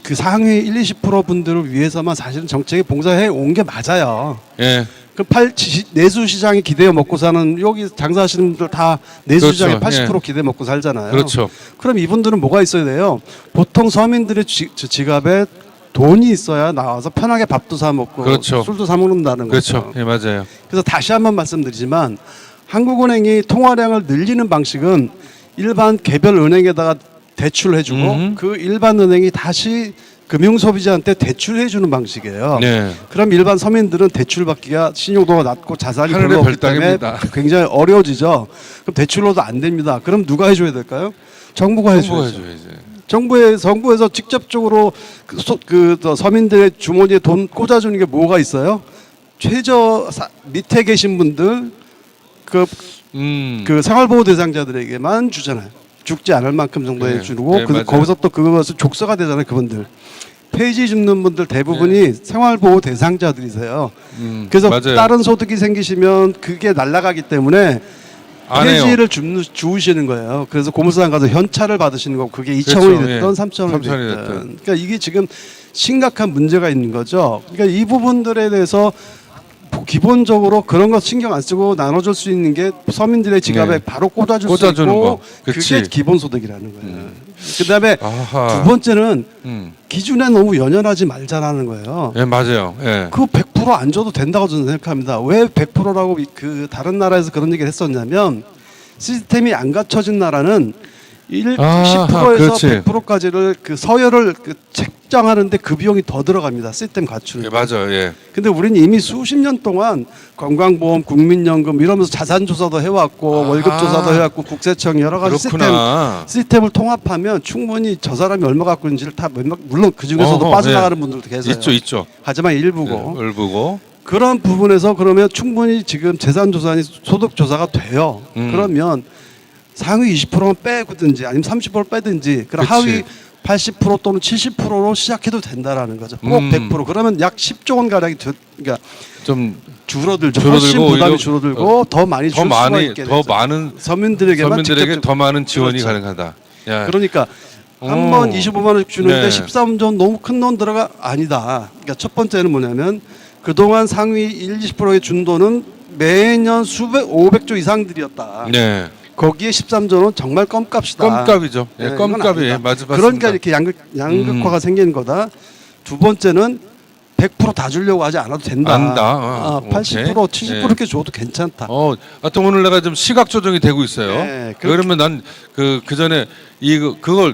그 상위 1, 20% 분들을 위해서만 사실은 정책에 봉사해 온 게 맞아요. 예. 그 내수 시장에 기대어 먹고 사는 여기 장사하시는 분들 다 내수 그렇죠. 시장에 80% 예. 기대 먹고 살잖아요. 그렇죠. 그럼 이분들은 뭐가 있어야 돼요? 보통 서민들의 지갑에 돈이 있어야 나와서 편하게 밥도 사 먹고 그렇죠. 술도 사 먹는다는 그렇죠. 거죠. 예, 맞아요. 그래서 다시 한번 말씀드리지만 한국은행이 통화량을 늘리는 방식은 일반 개별 은행에다가 대출을 해주고 그 일반 은행이 다시 금융소비자한테 대출해 주는 방식이에요. 네. 그럼 일반 서민들은 대출 받기가 신용도가 낮고 자산이 하늘의 별로 없기 때문에 별따기입니다. 굉장히 어려워지죠. 그럼 대출로도 안 됩니다. 그럼 누가 해줘야 될까요? 정부가 해줘야죠. 정부에서 직접적으로 서민들의 주머니에 돈 꽂아주는 게 뭐가 있어요? 밑에 계신 분들 그 생활보호 대상자들에게만 주잖아요. 죽지 않을 만큼 정도에 네. 주고 네, 맞아요. 거기서 또 그것을 족쇄가 되잖아요. 그분들 폐지 줍는 분들 대부분이 생활보호 대상자들이세요. 그래서 맞아요. 다른 소득이 생기시면 그게 날아가기 때문에 안 해요. 폐지를 주우시는 거예요. 그래서 고물상 가서 현찰을 받으시는 거고 그게 2,000원이 그렇죠. 됐든 예. 3,000원이 3,000원이 됐든. 됐든. 그러니까 이게 지금 심각한 문제가 있는 거죠. 그러니까 이 부분들에 대해서 기본적으로 그런 거 신경 안 쓰고 나눠줄 수 있는 게 서민들의 지갑에 네. 바로 꽂아줄 수 꽂아주는 있고 거. 그게 그치. 기본소득이라는 거예요. 그다음에 아하. 두 번째는 음. 기준에 너무 연연하지 말자라는 거예요. 예, 맞아요. 예. 그 100%안 줘도 된다고 저는 생각합니다. 왜 100%라고 그 다른 나라에서 그런 얘기를 했었냐면 시스템이 안 갖춰진 나라는 10%에서 그렇지. 100%까지를 그 서열을 책정하는데 그 비용이 더 들어갑니다. 시스템 갖추는. 예, 맞아요. 예. 근데 우리는 이미 수십 년 동안 건강보험, 국민연금 이러면서 자산조사도 해왔고 월급조사도 해왔고 국세청 여러 가지 그렇구나. 시스템을 통합하면 충분히 저 사람이 얼마 갖고 있는지를 다 물론 그 중에서도 어허, 빠져나가는 예. 분들도 계세요. 있죠. 하지만 일부고. 예, 일부고. 그런 부분에서 그러면 충분히 지금 재산조사니 소득조사가 돼요. 그러면 상위 20%만 빼든지 아니면 30% 빼든지 그럼 그치. 하위 80% 또는 70%로 시작해도 된다라는 거죠. 꼭 100%. 그러면 약 10조 원 가량이 그러니까 좀 줄어들죠. 줄어들고 훨씬 부담이 오히려 줄어들고 더 많이 줄 수가 있게 더 되죠. 많은 서민들에게만 서민들에게 직접 더 많은 지원이 그렇죠. 가능하다. 야. 그러니까 오. 한 번 25만 원씩 주는데 네. 13조 너무 큰 돈 들어가 아니다. 그러니까 첫 번째는 뭐냐면 그동안 상위 1, 20%에 준 돈은 매년 500조 이상 들였다. 네. 거기에 13조는 정말 껌값이다. 껌값이죠. 예, 네, 이건 껌값이 아니다. 맞습니다. 그러니까 이렇게 양극화가 생기는 거다. 두 번째는 100%다 주려고 하지 않아도 된다. 안다. 80% 오케이. 70% 예. 이렇게 줘도 괜찮다. 하여튼 오늘 내가 좀 시각 조정이 되고 있어요. 네, 그러면 난 그 전에 그걸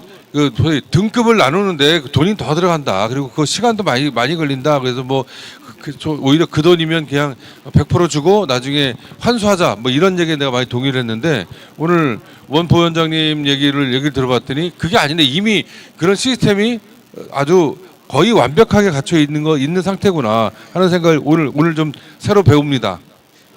소위 등급을 나누는데 돈이 더 들어간다. 그리고 그 시간도 많이 걸린다. 그래서 뭐 오히려 그 돈이면 그냥 100% 주고 나중에 환수하자. 뭐 이런 얘기에 내가 많이 동의를 했는데 오늘 원 부위원장님 얘기를 들어봤더니 그게 아닌데 이미 그런 시스템이 아주 거의 완벽하게 갖춰 있는 상태구나 하는 생각을 오늘 좀 새로 배웁니다.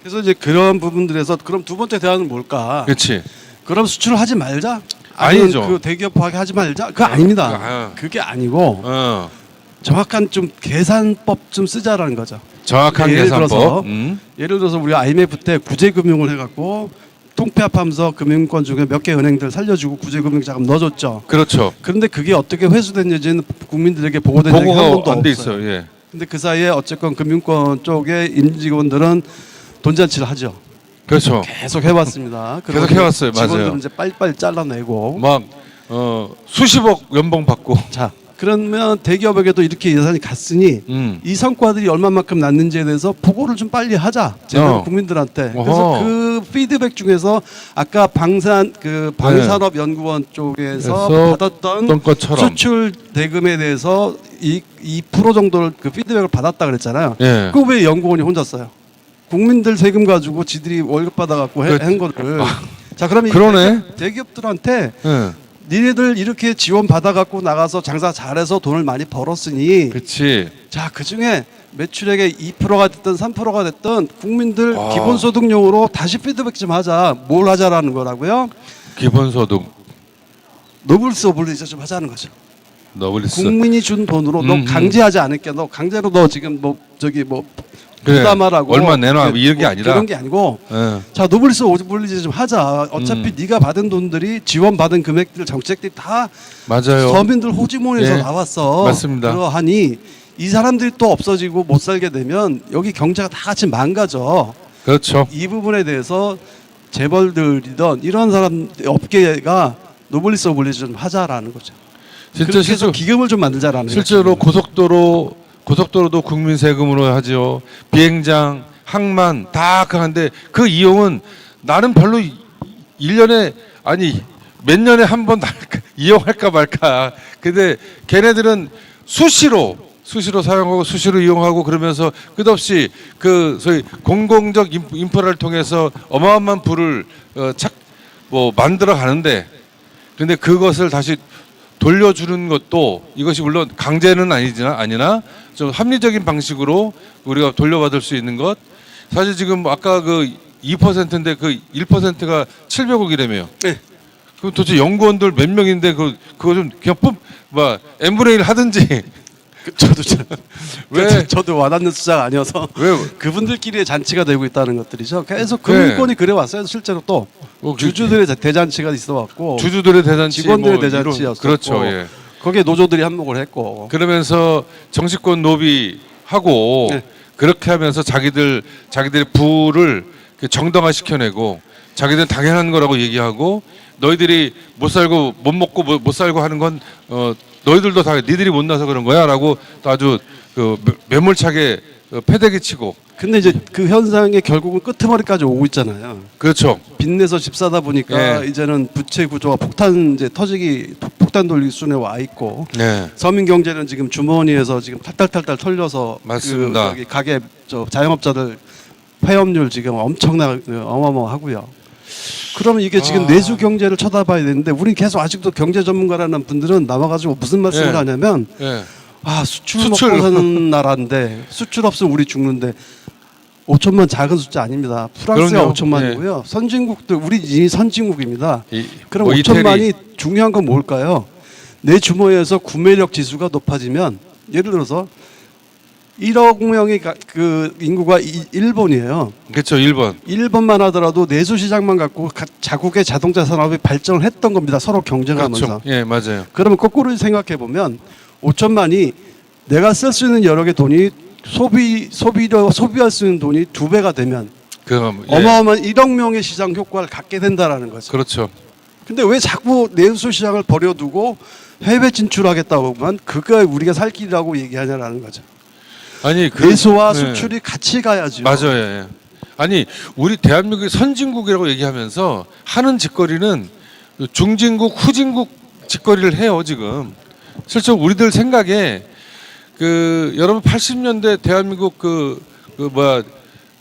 그래서 이제 그런 부분들에서 그럼 두 번째 대안은 뭘까? 그렇지. 그럼 수출을 하지 말자? 아니면 아니죠. 그 대기업화하게 하지 말자? 그거 아닙니다. 아. 그게 아니고 어. 정확한 좀 계산법 좀 쓰자라는 거죠. 정확한 예를 계산법. 들어서 예를 들어서 우리 IMF 때 구제금융을 해갖고 통폐합하면서 금융권 중에 몇 개 은행들 살려주고 구제금융 자금 넣어줬죠. 그렇죠. 그런데 그게 어떻게 회수됐는지는 국민들에게 보고된 적이 한 번도 보고가 안 돼 없어요. 있어요. 예. 근데 그 사이에 어쨌건 금융권 쪽의 임직원들은 돈잔치를 하죠. 그렇죠. 계속 해왔습니다. 계속 해왔어요. 맞아요. 직원들은 이제 빨리빨리 잘라내고. 막 수십억 연봉 받고. 자, 그러면 대기업에게도 이렇게 예산이 갔으니 이 성과들이 얼마만큼 났는지에 대해서 보고를 좀 빨리 하자. 제대로 국민들한테. 그래서 어허. 그 피드백 중에서 아까 방산업연구원 쪽에서 그래서 받았던 어떤 것처럼. 수출 대금에 대해서 2% 정도를 그 피드백을 받았다 그랬잖아요. 예. 그거 왜 연구원이 혼자 써요? 국민들 세금 가지고 지들이 월급 받아갖고 한 거를. 자, 그러면 그러네. 대기업들한테 예. 니네들 이렇게 지원 받아갖고 나가서 장사 잘해서 돈을 많이 벌었으니 그렇지. 자, 그중에 매출액의 2%가 됐든 3%가 됐든 국민들 와. 기본소득용으로 다시 피드백 좀 하자. 뭘 하자라는 거라고요? 기본소득 노블스 오블리저 좀 하자는 거죠. 너블리스. 국민이 준 돈으로 너 강제하지 않을게. 너 강제로 너 지금 그래. 부담하라고 얼마 내놔 그- 이런 게 아니라. 그런 게 아니고 예. 자 노블리스 오블리주 좀 하자. 어차피 네가 받은 돈들이 지원받은 금액들 정책들이 다 맞아요. 서민들 호주머니에서 예. 나왔어. 맞습니다. 그러하니 이 사람들이 또 없어지고 못 살게 되면 여기 경제가 다 같이 망가져. 그렇죠. 이 부분에 대해서 재벌들이던 이런 사람 업계가 노블리스 오블리주 좀 하자라는 거죠. 진짜 그래서 실제로 기금을 좀 만들자라는 실제로 거죠. 고속도로도 국민 세금으로 하죠. 비행장, 항만 다 하는데 그 이용은 나는 별로 1년에 아니 몇 년에 한 번 이용할까 말까. 근데 걔네들은 수시로 사용하고 수시로 이용하고 그러면서 끝없이 그 소위 공공적 인프라를 통해서 어마어마한 부를 만들어 가는데 근데 그것을 다시 돌려주는 것도 이것이 물론 강제는 아니나 좀 합리적인 방식으로 우리가 돌려받을 수 있는 것 사실 지금 아까 그 2%인데 그 1%가 700억이라며요. 네. 그럼 도대체 연구원들 몇 명인데 그거 좀 그냥 n분의 1 하든지 왜? 저도 와닿는 숫자가 아니어서 왜? 그분들끼리의 잔치가 되고 있다는 것들이죠. 계속 네. 금융권이 그래 왔어요. 실제로 또 뭐 주주들의 대잔치가 있어왔고 주주들의 대잔치 직원들의 뭐 대잔치였었고 그렇죠. 예. 거기에 노조들이 한몫을 했고 그러면서 정치권 노비하고 네. 그렇게 하면서 자기들의 부를 정당화 시켜내고 자기들은 당연한 거라고 얘기하고 너희들이 못 살고 못 먹고 못 살고 하는 건 너희들도 다 니들이 못나서 그런 거야라고 또 아주 그 매몰차게 패대기 치고 근데 이제 그 현상이 결국은 끄트머리까지 오고 있잖아요. 그렇죠. 빚내서 집 사다 보니까 예. 이제는 부채 구조가 폭탄 돌리기 수준에 와 있고 네. 서민 경제는 지금 주머니에서 지금 탈탈탈탈 털려서 맞습니다. 여기 가게 자영업자들 폐업률 지금 어마어마하고요. 그러면 이게 지금 내수 경제를 쳐다봐야 되는데 우린 계속 아직도 경제 전문가라는 분들은 나와가지고 무슨 말씀을 예. 하냐면 예. 수출 수출. 먹고 사는 나라인데 수출 없으면 우리 죽는데 5천만 작은 숫자 아닙니다. 프랑스가 그럼요. 5천만이고요. 선진국들 우리 이미 선진국입니다. 그럼 뭐 5천만이 중요한 건 뭘까요? 내 주머니에서 구매력 지수가 높아지면 예를 들어서 1억 명의 그 인구가 일본이에요. 그렇죠. 1번. 1번만 하더라도 내수 시장만 갖고 자국의 자동차 산업이 발전을 했던 겁니다. 서로 경쟁하면서. 그렇죠. 예, 맞아요. 그러면 거꾸로 생각해 보면 5천만이 내가 쓸 수 있는 여러 개 돈이 소비할 수 있는 돈이 2배가 되면 그럼 예. 어마어마한 1억 명의 시장 효과를 갖게 된다라는 거죠. 그렇죠. 근데 왜 자꾸 내수 시장을 버려두고 해외 진출하겠다고만 그거 우리가 살 길이라고 얘기하냐라는 거죠. 아니 내수와 네. 수출이 같이 가야죠. 맞아요. 예. 아니 우리 대한민국이 선진국이라고 얘기하면서 하는 짓거리는 중진국, 후진국 짓거리를 해요 지금. 실제 우리들 생각에 그 여러분 80년대 대한민국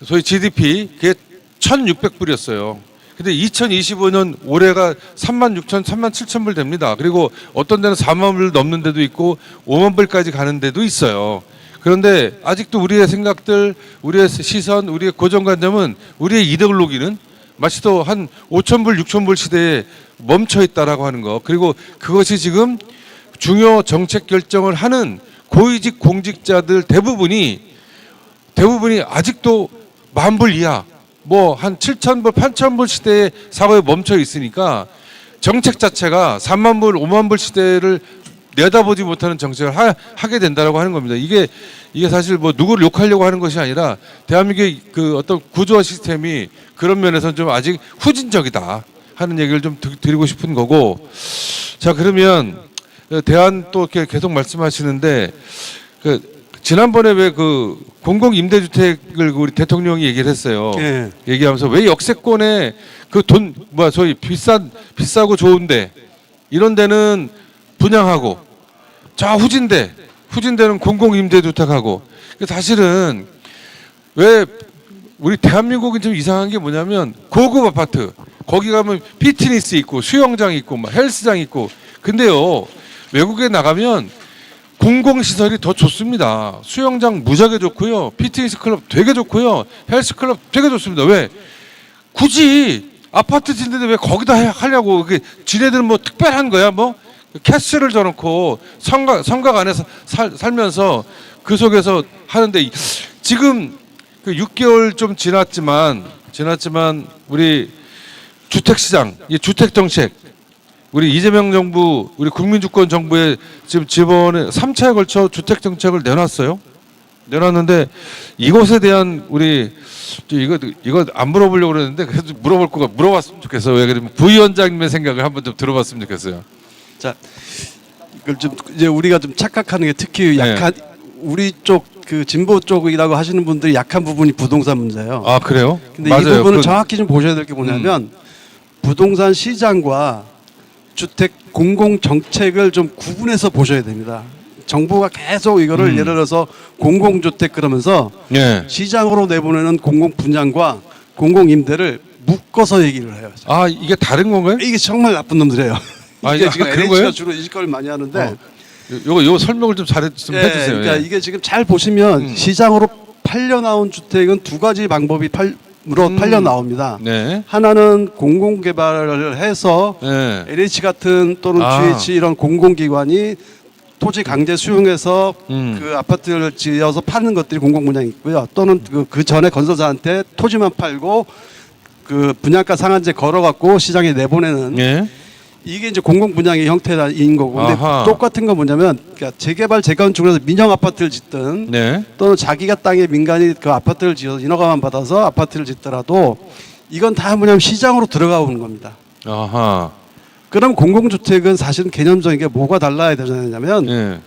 소위 GDP 그게 1,600불이었어요. 근데 2025년 올해가 36,000, 37,000불 됩니다. 그리고 어떤 데는 4만 불 넘는 데도 있고 5만 불까지 가는 데도 있어요. 그런데 아직도 우리의 생각들, 우리의 시선, 우리의 고정관념은 우리의 이데올로기는 마치 또 한 5,000불, 6,000불 시대에 멈춰 있다라고 하는 거. 그리고 그것이 지금 중요 정책 결정을 하는 고위직 공직자들 대부분이 아직도 10,000불 이하, 뭐 한 7,000불, 8,000불 시대의 사고에 멈춰 있으니까 정책 자체가 3만 불, 5만 불 시대를 내다보지 못하는 정책을 하게 된다라고 하는 겁니다. 이게 사실 뭐 누구를 욕하려고 하는 것이 아니라 대한민국의 그 어떤 구조와 시스템이 그런 면에서는 좀 아직 후진적이다 하는 얘기를 좀 드리고 싶은 거고. 자, 그러면 대안 또 이렇게 계속 말씀하시는데 지난번에 왜 그 공공 임대주택을 우리 대통령이 얘기를 했어요. 예. 얘기하면서 왜 역세권에 그 돈 소위 비싸고 좋은데 이런 데는 분양하고 후진대는 공공 임대주택하고. 사실은 왜 우리 대한민국이 좀 이상한 게 뭐냐면 고급 아파트 거기 가면 피트니스 있고 수영장 있고 막 헬스장 있고. 근데요 외국에 나가면 공공시설이 더 좋습니다. 수영장 무지하게 좋고요. 피트니스 클럽 되게 좋고요. 헬스 클럽 되게 좋습니다. 왜? 굳이 아파트 짓는데 왜 거기다 하려고. 그게 지네들은 뭐 특별한 거야 뭐? 캐슬을 져놓고 성곽 안에서 살면서 그 속에서 하는데 지금 그 6개월 좀 지났지만 우리 주택 시장, 이 주택 정책, 우리 이재명 정부, 우리 국민주권 정부의 지금 집원에 3차에 걸쳐 주택 정책을 내놨어요. 내놨는데 이것에 대한 우리 이거 안 물어보려고 그랬는데 그래도 물어봤으면 좋겠어요. 왜 그러면 부위원장님의 생각을 한번 좀 들어봤으면 좋겠어요. 자, 이걸 좀 이제 우리가 좀 착각하는 게 특히 약한 우리 쪽 그 진보 쪽이라고 하시는 분들이 약한 부분이 부동산 문제예요. 아 그래요? 근데 이 부분을 정확히 좀 보셔야 될 게 뭐냐면 부동산 시장과 주택 공공 정책을 좀 구분해서 보셔야 됩니다. 정부가 계속 이거를 예를 들어서 공공주택 그러면서 예. 시장으로 내보내는 공공 분양과 공공 임대를 묶어서 얘기를 해요. 아 이게 다른 건가요? 이게 정말 나쁜 놈들이에요. 아, 이게 아, 지금 그런 NH가 거예요? 주로 이 짓거리를 많이 하는데 요거 설명을 좀 좀 예, 해주세요. 그러니까 예. 이게 지금 잘 보시면 시장으로 팔려 나온 주택은 두 가지 방법이 팔려 나옵니다. 네. 하나는 공공 개발을 해서 네. LH 같은 또는 아. GH 이런 공공기관이 토지 강제 수용해서 그 아파트를 지어서 파는 것들이 공공 분양이 있고요. 또는 그 전에 건설사한테 토지만 팔고 그 분양가 상한제 걸어갖고 시장에 내보내는 예. 이게 이제 공공 분양의 형태인 거고. 근데 아하. 똑같은 건 뭐냐면 그러니까 재개발 재건축을 해서 민영 아파트를 짓든 네. 또는 자기가 땅에 민간이 그 아파트를 지어서 인허가만 받아서 아파트를 짓더라도 이건 다 뭐냐면 시장으로 들어가 오는 겁니다. 아하. 그럼 공공주택은 사실은 개념적인 게 뭐가 달라야 되냐면 예.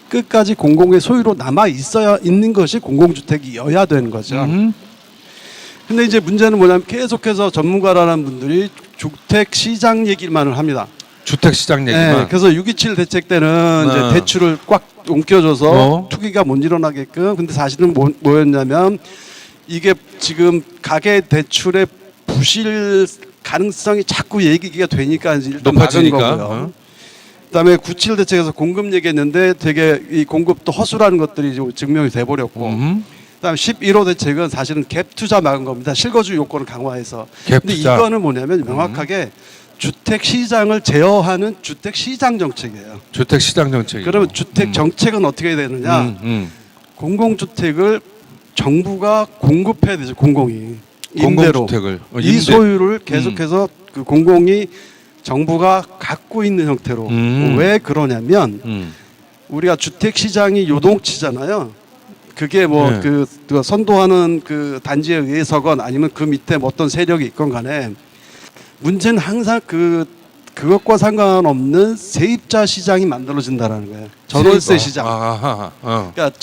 끝까지 공공의 소유로 남아 있어야 있는 것이 공공주택이어야 되는 거죠. 근데 이제 문제는 뭐냐면 계속해서 전문가라는 분들이 주택 시장 얘기만을 합니다. 주택 시장 얘기만. 네, 그래서 6.27 대책 때는 네. 이제 대출을 꽉 옮겨줘서 어? 투기가 못 일어나게끔. 근데 사실은 뭐였냐면 이게 지금 가계 대출의 부실 가능성이 자꾸 얘기가 되니까 이제 일단 막은 높아지니까. 거고요. 그다음에 97 대책에서 공급 얘기했는데 되게 이 공급도 허술한 것들이 이제 증명이 돼버렸고. 그다음에 11호 대책은 사실은 갭 투자 막은 겁니다. 실거주 요건을 강화해서. 갭 근데 투자. 이거는 뭐냐면 명확하게 주택 시장을 제어하는 주택 시장 정책이에요. 주택 시장 정책. 그러면 주택 정책은 어떻게 해야 되느냐? 공공주택을 정부가 공급해야 되죠. 공공이 임대로 공공주택을. 이 임대. 소유를 계속해서 그 공공이 정부가 갖고 있는 형태로. 왜 그러냐면 우리가 주택 시장이 요동치잖아요. 그게 뭐 네. 그 선도하는 그 단지에 의해서건 아니면 그 밑에 뭐 어떤 세력이 있건 간에 문제는 항상 그것과 상관없는 세입자 시장이 만들어진다라는 거예요. 전월세 시장. 아하.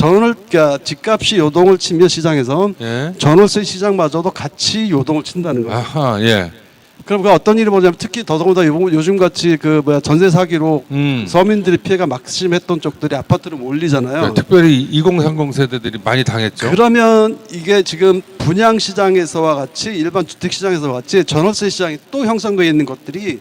그러니까 집값이 요동을 치면 시장에서 예. 전월세 시장마저도 같이 요동을 친다는 거예요. 아하. 예. 그럼 그 어떤 일이 뭐냐면 특히 더더군다나 요즘 같이 그 전세 사기로 서민들이 피해가 막심했던 쪽들이 아파트를 몰리잖아요. 특별히 2030 세대들이 많이 당했죠. 그러면 이게 지금 분양 시장에서와 같이 일반 주택 시장에서와 같이 전월세 시장이 또 형성되어 있는 것들이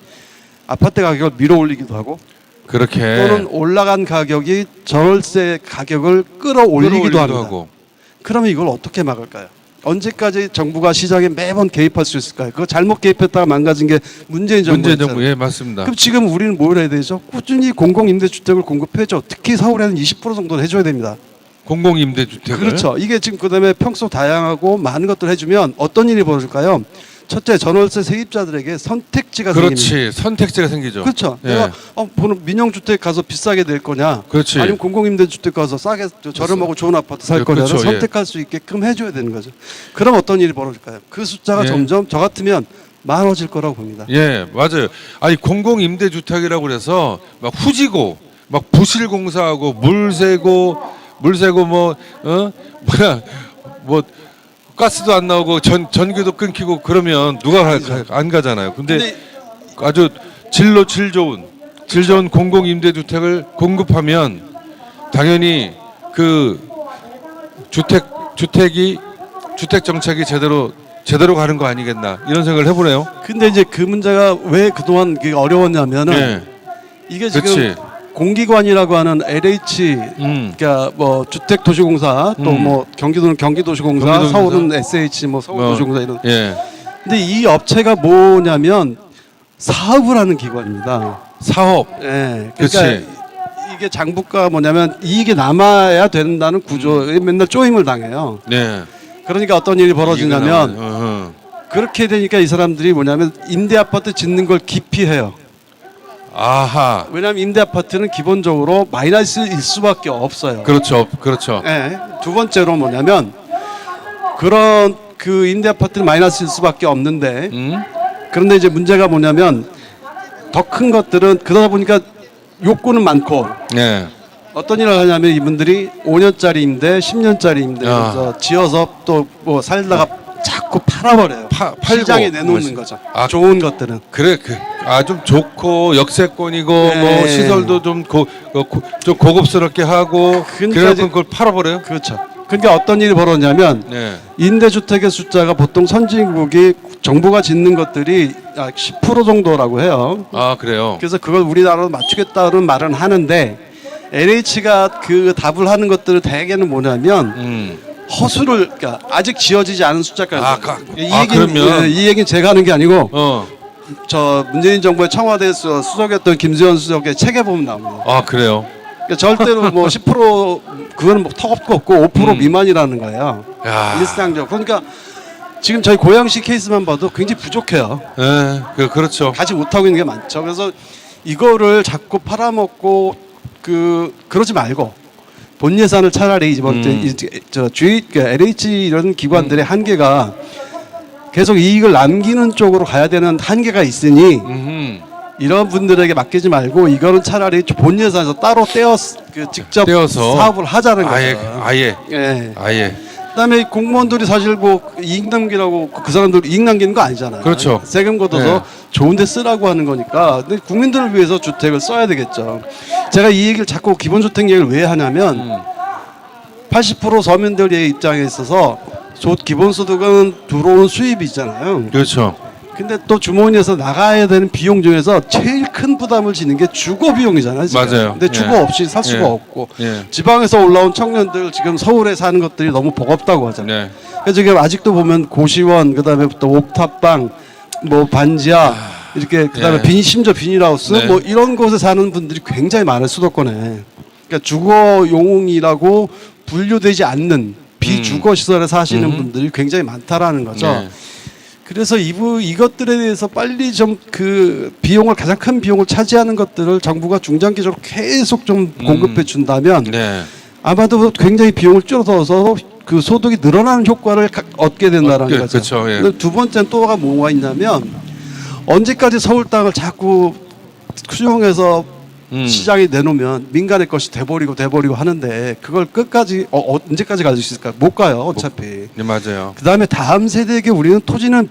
아파트 가격을 밀어올리기도 하고 그렇게 또는 올라간 가격이 전월세 가격을 끌어올리기도 합니다. 그러면 이걸 어떻게 막을까요? 언제까지 정부가 시장에 매번 개입할 수 있을까요? 그거 잘못 개입했다가 망가진 게 문재인 정부였잖아요. 예, 맞습니다. 그럼 지금 우리는 뭘 해야 되죠? 꾸준히 공공임대주택을 공급해줘. 특히 서울에는 20% 정도는 해줘야 됩니다. 공공임대주택을. 그렇죠. 이게 지금 그다음에 평소 다양하고 많은 것들을 해주면 어떤 일이 벌어질까요? 첫째, 전월세 세입자들에게 선택지가 그렇지. 생깁니다. 선택지가 생기죠. 그렇죠. 예. 내가 민영주택 가서 비싸게 낼 거냐, 그렇지. 아니면 공공임대주택 가서 싸게 저렴하고 좋은 아파트 살 거냐를 그렇죠. 예. 선택할 수 있게끔 해줘야 되는 거죠. 그럼 어떤 일이 벌어질까요? 그 숫자가 예. 점점 저 같으면 많아질 거라고 봅니다. 예, 맞아요. 아니 공공임대주택이라고 그래서 막 후지고 막 부실공사하고 물 새고 뭐 가스도 안 나오고 전기도 끊기고 그러면 누가 안 가잖아요. 근데 아주 질 좋은 공공임대주택을 공급하면 당연히 그 주택 정책이 제대로 가는 거 아니겠나 이런 생각을 해보네요. 근데 이제 그 문제가 왜 그동안 그게 어려웠냐면은 예. 이게 지금 그렇지. 공기관이라고 하는 LH 그러니까 뭐 주택도시공사 또 뭐 경기도는 경기도시공사, 경기도공사. 서울은 SH 뭐 서울도시공사 이런. 예. 근데 이 업체가 뭐냐면 사업을 하는 기관입니다. 사업. 예. 그치. 그러니까 이게 장부가 뭐냐면 이익이 남아야 된다는 구조에 맨날 쪼임을 당해요. 네. 그러니까 어떤 일이 벌어지냐면 어허. 그렇게 되니까 이 사람들이 뭐냐면 임대 아파트 짓는 걸 기피해요. 아하. 왜냐하면 임대 아파트는 기본적으로 마이너스일 수밖에 없어요. 그렇죠. 그렇죠. 네. 두 번째로 뭐냐면 그런 그 임대 아파트는 마이너스일 수밖에 없는데 그런데 이제 문제가 뭐냐면 더 큰 것들은 그러다 보니까 욕구는 많고 네. 어떤 일을 하냐면 이분들이 5년짜리 임대, 10년짜리 임대 그래서 지어서 또 뭐 살다가 자꾸 팔아버려요. 팔고. 시장에 내놓는 거죠. 아, 좋은 것들은. 그래 좀 좋고 역세권이고 네. 뭐 시설도 좀 좀 고급스럽게 하고 그러니까 그래서 이제- 그걸 팔아버려요. 그렇죠. 그러니까 어떤 일이 벌어지냐면 네. 임대주택의 숫자가 보통 선진국이 정부가 짓는 것들이 약 10% 정도라고 해요. 아 그래요. 그래서 그걸 우리나라로 맞추겠다는 말은 하는데 LH가 그 답을 하는 것들은 대개는 뭐냐면 허수를 그러니까 아직 지어지지 않은 숫자까지. 그러면- 이 얘기는 제가 하는 게 아니고 어. 저 문재인 정부의 청와대에서 수석이었던 김수현 수석의 책에 보면 나옵니다. 아 그래요. 그러니까 절대로 뭐 10% 그거는 뭐 턱없고 없고 5% 미만이라는 거예요. 야. 일상적. 그러니까 지금 저희 고양시 케이스만 봐도 굉장히 부족해요. 네. 그렇죠. 가지 못하고 있는 게 많죠. 그래서 이거를 자꾸 팔아먹고 그러지 말고 본 예산을 차라리 이번 저 주의 LH 이런 기관들의 한계가 계속 이익을 남기는 쪽으로 가야 되는 한계가 있으니 이런 분들에게 맡기지 말고 이거는 차라리 본 예산에서 따로 직접 떼어서 사업을 하자는 아예 거죠. 아예 예. 아예. 그다음에 공무원들이 사실 뭐 이익 남기라고 그 사람들 이익 남기는 거 아니잖아요. 그렇죠. 세금 걷어서 네. 좋은데 쓰라고 하는 거니까 근데 국민들을 위해서 주택을 써야 되겠죠. 제가 이 얘기를 자꾸 기본주택 얘기를 왜 하냐면 80% 서민들의 입장에 있어서 기본소득은 들어오는 수입이잖아요. 그렇죠. 근데 또 주머니에서 나가야 되는 비용 중에서 제일 큰 부담을 지는 게 주거 비용이잖아요. 지금. 맞아요. 근데 주거 예. 없이 살 수가 예. 없고 예. 지방에서 올라온 청년들 지금 서울에 사는 것들이 너무 버겁다고 하잖아요. 네. 그래서 지금 아직도 보면 고시원 그다음에 또 옥탑방 뭐 반지하 이렇게 그다음에 예. 심지어 비닐하우스 네. 뭐 이런 곳에 사는 분들이 굉장히 많아요. 수도권에. 그러니까 주거용이라고 분류되지 않는 비주거 시설에 사시는 분들이 굉장히 많다라는 거죠. 네. 그래서 이것들에 대해서 빨리 좀 그 비용을 가장 큰 비용을 차지하는 것들을 정부가 중장기적으로 계속 좀 공급해 준다면 네. 아마도 굉장히 비용을 줄여서 그 소득이 늘어나는 효과를 얻게 된다는 거죠. 그렇죠. 예. 근데 두 번째는 또가 뭐가 있냐면 언제까지 서울 땅을 자꾸 수용해서 시장에 내놓으면 민간의 것이 돼버리고 하는데 그걸 끝까지 언제까지 가질 수 있을까? 못 가요 어차피. 네, 맞아요. 그 다음에 다음 세대에게 우리는 토지는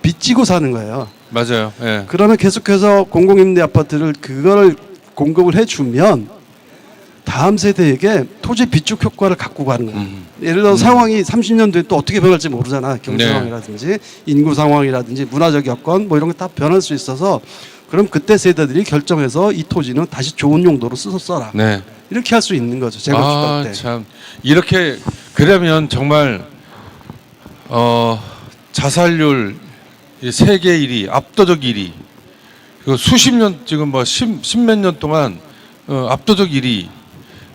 빚지고 사는 거예요. 맞아요. 예. 그러면 계속해서 공공임대 아파트를 그거를 공급을 해주면 다음 세대에게 토지 비축 효과를 갖고 가는 거예요. 예를 들어 상황이 30년 뒤에 또 어떻게 변할지 모르잖아. 경제 네. 상황이라든지 인구 상황이라든지 문화적 여건 뭐 이런 게 다 변할 수 있어서 그럼 그때 세대들이 결정해서 이 토지는 다시 좋은 용도로 써라. 네. 이렇게 할 수 있는 거죠. 재건축할 때. 참 이렇게 그러면 정말 자살률 세계 1위, 압도적 1위. 그 수십 년 지금 뭐 십몇 년 동안 압도적 1위.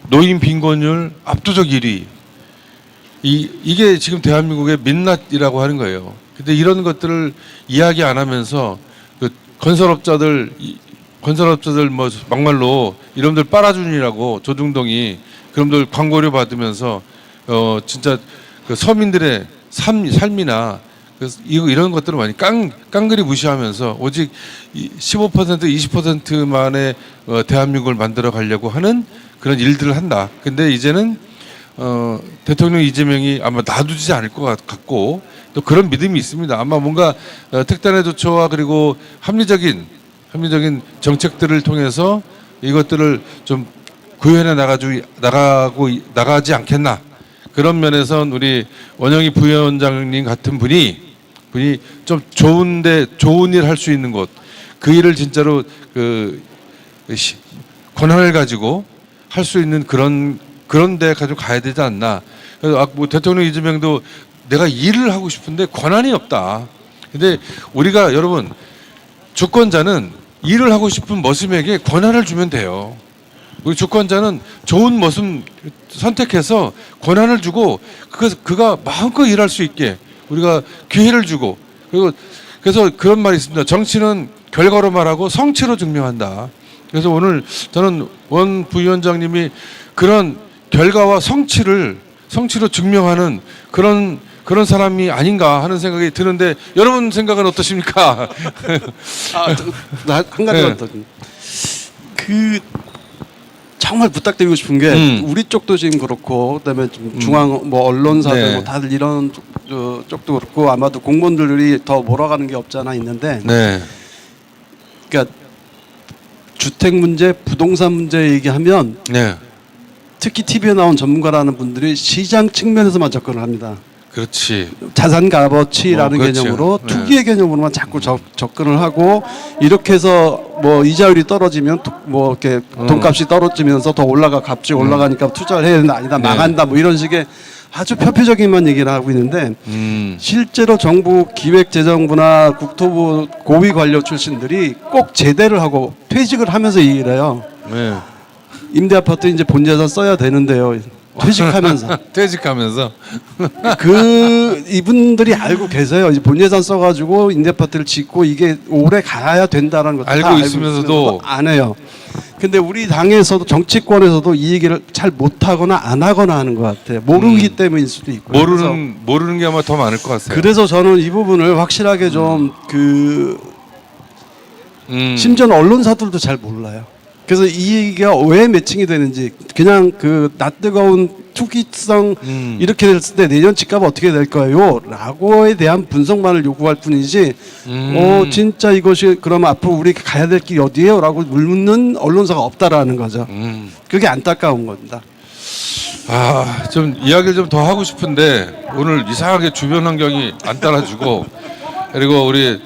노인 빈곤율 압도적 1위. 이게 지금 대한민국의 민낯이라고 하는 거예요. 근데 이런 것들을 이야기 안 하면서 그 건설업자들 뭐 막말로 이놈들 빨아주니라고 조중동이 그놈들 광고료 받으면서 진짜 그 서민들의 삶이나 이런 것들을 많이 깡그리 무시하면서 오직 15% 20%만의 대한민국을 만들어 가려고 하는 그런 일들을 한다. 근데 이제는 대통령 이재명이 아마 놔두지 않을 것 같고 또 그런 믿음이 있습니다. 아마 뭔가 특단의 조처와 그리고 합리적인 정책들을 통해서 이것들을 좀 구현해 나가지 않겠나. 그런 면에선 우리 원영희 부위원장님 같은 분이 좀 좋은 일 할 수 있는 곳, 그 일을 진짜로 권한을 가지고 할 수 있는 그런 데 가지고 가야 되지 않나. 그래서 뭐 대통령 이재명도 내가 일을 하고 싶은데 권한이 없다. 근데 우리가 여러분 주권자는 일을 하고 싶은 머슴에게 권한을 주면 돼요. 우리 주권자는 좋은 모습 선택해서 권한을 주고 그가 마음껏 일할 수 있게 우리가 기회를 주고 그리고 그래서 그런 말이 있습니다. 정치는 결과로 말하고 성취로 증명한다. 그래서 오늘 저는 원 부위원장님이 그런 결과와 성취로 증명하는 그런 사람이 아닌가 하는 생각이 드는데 여러분 생각은 어떠십니까? 한 가지만 더. 그 정말 부탁드리고 싶은 게 우리 쪽도 지금 그렇고 그다음에 좀 중앙 뭐 언론사들 네. 뭐 다들 이런 쪽도 그렇고 아마도 공무원들이 더 몰아가는 게 없지 않아 있는데 네. 그러니까 주택 문제, 부동산 문제 얘기하면 네. 특히 TV에 나온 전문가라는 분들이 시장 측면에서만 접근을 합니다. 그렇지. 자산 값어치라는 그렇죠. 개념으로 네. 투기의 개념으로만 자꾸 접근을 하고 이렇게 해서 뭐 이자율이 떨어지면 뭐 이렇게 돈값이 떨어지면서 더 올라가 값이 올라가니까 투자를 해야 된다 아니다 네. 망한다 뭐 이런 식의 아주 표피적인만 얘기를 하고 있는데 실제로 정부 기획재정부나 국토부 고위 관료 출신들이 꼭 제대를 하고 퇴직을 하면서 얘기를 해요. 네. 임대아파트 이제 본재산 써야 되는데요. 퇴직하면서 퇴직하면서 그 이분들이 알고 계세요. 이제 본예산 써가지고 임대아파트를 짓고 이게 오래 가야 된다는 것도 알고 다 있으면서도 안 해요. 근데 우리 당에서도 정치권에서도 이 얘기를 잘 못하거나 안 하거나 하는 것 같아요. 모르기 때문일 수도 있고. 모르는 게 아마 더 많을 것 같아요. 그래서 저는 이 부분을 확실하게 좀 심지어는 언론사들도 잘 몰라요. 그래서 이 얘기가 왜 매칭이 되는지 그냥 그 낯뜨거운 투기성 이렇게 됐을 때 내년 집값 어떻게 될 거예요? 라고에 대한 분석만을 요구할 뿐이지 진짜 이것이 그러면 앞으로 우리 가야 될 길이 어디예요? 라고 묻는 언론사가 없다라는 거죠. 그게 안타까운 겁니다. 좀 이야기를 좀 더 하고 싶은데 오늘 이상하게 주변 환경이 안 따라주고 그리고 우리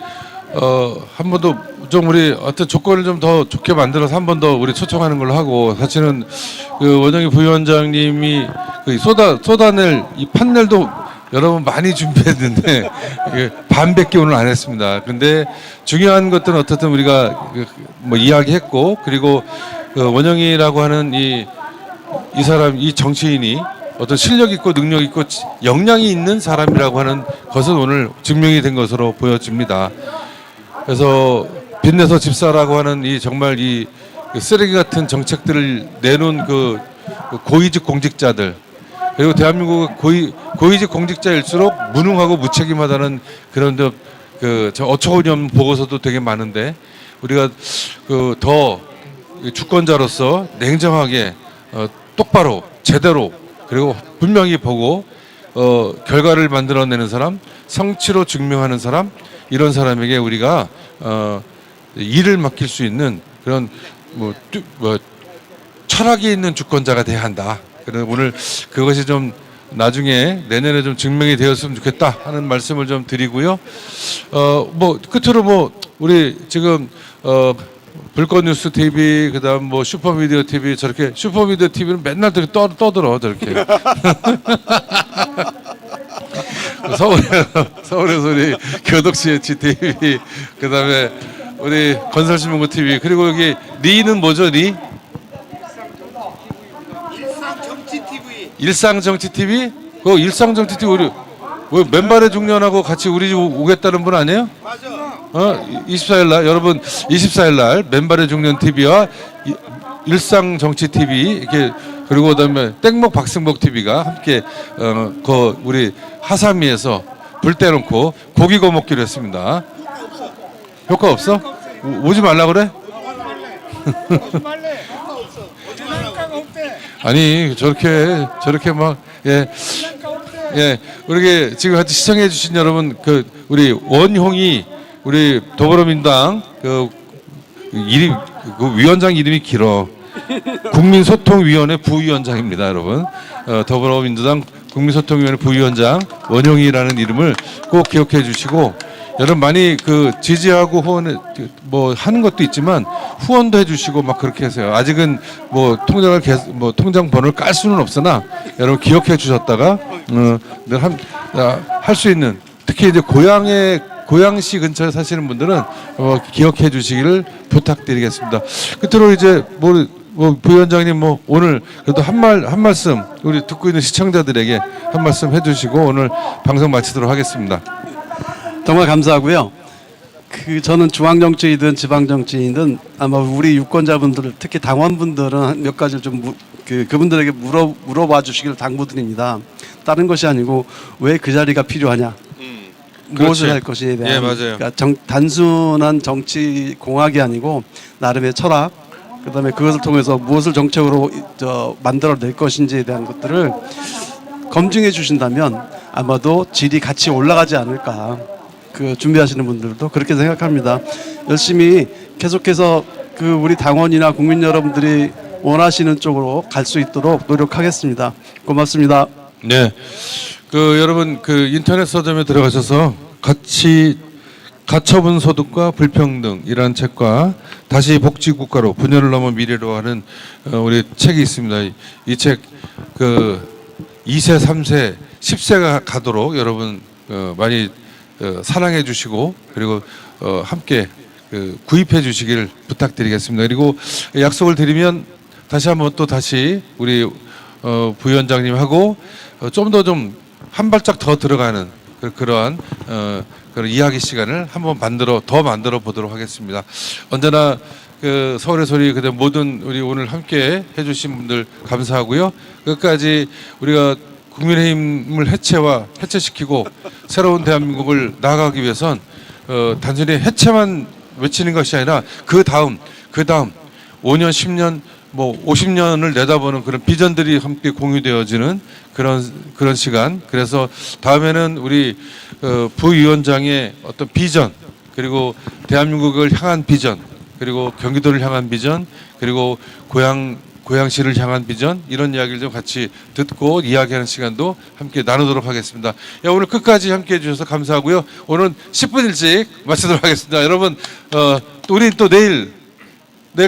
한 번 더 좀 우리 어떤 조건을 좀 더 좋게 만들어서 한 번 더 우리 초청하는 걸로 하고 사실은 그 원영희 부위원장님이 그 쏟아낼 이 판넬도 여러분 많이 준비했는데 이게 반밖에 오늘 안 했습니다. 근데 중요한 것들은 어떻든 우리가 뭐 이야기했고 그리고 그 원영희라고 하는 이 사람 이 정치인이 어떤 실력 있고 능력 있고 역량이 있는 사람이라고 하는 것은 오늘 증명이 된 것으로 보여집니다. 그래서 빚내서 집사라고 하는 이 정말 이 쓰레기 같은 정책들을 내놓은 그 고위직 공직자들 그리고 대한민국 고위직 공직자일수록 무능하고 무책임하다는 그런 저 어처구니없는 보고서도 되게 많은데 우리가 그 더 주권자로서 냉정하게 똑바로 제대로 그리고 분명히 보고 결과를 만들어내는 사람, 성취로 증명하는 사람 이런 사람에게 우리가 일을 맡길 수 있는 그런 뭐 철학이 있는 주권자가 돼야 한다. 그래서 오늘 그것이 좀 나중에 내년에 좀 증명이 되었으면 좋겠다 하는 말씀을 좀 드리고요. 뭐 끝으로 뭐 우리 지금 불꽃뉴스 TV 그다음 뭐 슈퍼미디어 TV 저렇게 슈퍼미디어 TV는 맨날 저렇게 떠들어 저렇게 서울에서 우리 교독CH TV 그다음에 우리 건설신문고 TV 그리고 여기 리는 뭐죠 리? 일상정치 TV? 그 일상정치 TV 우리 왜 맨발의 중년하고 같이 우리 집 오겠다는 분 아니에요? 맞아. 24일 날 여러분 24일 날 맨발의 중년 TV와 일상정치 TV 이렇게 그리고 그다음에 땡목 박승복 TV가 함께 그 우리 하사미에서 불 떼놓고 고기 구워 먹기로 했습니다. 효과 없어? 오지 말라 그래? 아니 저렇게 막 예 우리 지금 같이 시청해 주신 여러분 그 우리 원형이 우리 더불어민주당 그 위원장 이름이 길어 국민소통위원회 부위원장입니다 여러분 더불어민주당 국민소통위원회 부위원장 원형이라는 이름을 꼭 기억해 주시고 여러분 많이 그 지지하고 후원 뭐 하는 것도 있지만 후원도 해주시고 막 그렇게 해서요. 아직은 뭐 통장 번호를 깔 수는 없으나 여러분 기억해 주셨다가 할 수 있는 특히 이제 고양시 근처에 사시는 분들은 기억해 주시기를 부탁드리겠습니다. 끝으로 이제 뭐 뭐 부위원장님 뭐 오늘 그래도 한 말씀 우리 듣고 있는 시청자들에게 한 말씀 해주시고 오늘 방송 마치도록 하겠습니다. 정말 감사하고요. 저는 중앙 정치이든 지방 정치이든 아마 우리 유권자분들 특히 당원분들은 몇 가지를 좀 그분들에게 물어봐 주시기를 당부드립니다. 다른 것이 아니고 왜 그 자리가 필요하냐, 무엇을 그렇지. 할 것에 대한 예, 맞아요. 그러니까 단순한 정치 공학이 아니고 나름의 철학, 그다음에 그것을 통해서 무엇을 정책으로 만들어낼 것인지에 대한 것들을 검증해 주신다면 아마도 질이 같이 올라가지 않을까. 준비하시는 분들도 그렇게 생각합니다. 열심히 계속해서 우리 당원이나 국민 여러분들이 원하시는 쪽으로 갈 수 있도록 노력하겠습니다. 고맙습니다. 네, 여러분 인터넷 서점에 들어가셔서 가처분 소득과 불평등이라는 책과 다시 복지국가로 분열을 넘어 미래로 하는 우리 책이 있습니다. 이 책 2세, 3세, 10세가 가도록 여러분 많이 사랑해 주시고 그리고 함께 구입해 주시기를 부탁드리겠습니다. 그리고 약속을 드리면 다시 한번 또 다시 우리 부위원장님하고 좀 더 한 발짝 더 들어가는 그러한 그런 이야기 시간을 한번 더 만들어 보도록 하겠습니다. 언제나 서울의 소리 그다음 모든 우리 오늘 함께 해주신 분들 감사하고요. 끝까지 우리가 국민의힘을 해체시키고 새로운 대한민국을 나아가기 위해선 단순히 해체만 외치는 것이 아니라 그 다음 5년, 10년, 뭐 50년을 내다보는 그런 비전들이 함께 공유되어지는 그런 시간. 그래서 다음에는 우리 부위원장의 어떤 비전, 그리고 대한민국을 향한 비전, 그리고 경기도를 향한 비전, 그리고 고양시를 향한 비전, 이런 이야기를 좀 같이 듣고 이야기하는 시간도 함께 나누도록 하겠습니다. 오늘 끝까지 함께 해주셔서 감사하고요. 오늘 10분 일찍 마치도록 하겠습니다. 여러분, 우리 또 내일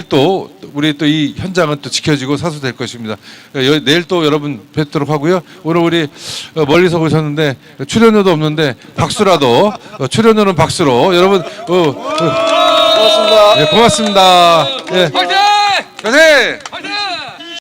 또 우리 또 이 현장은 또 지켜지고 사수될 것입니다. 내일 또 여러분 뵙도록 하고요. 오늘 우리 멀리서 오셨는데 출연료도 없는데 박수라도 출연료는 박수로 여러분 고맙습니다. 예, 고맙습니다. 예. 화이팅! 화이팅!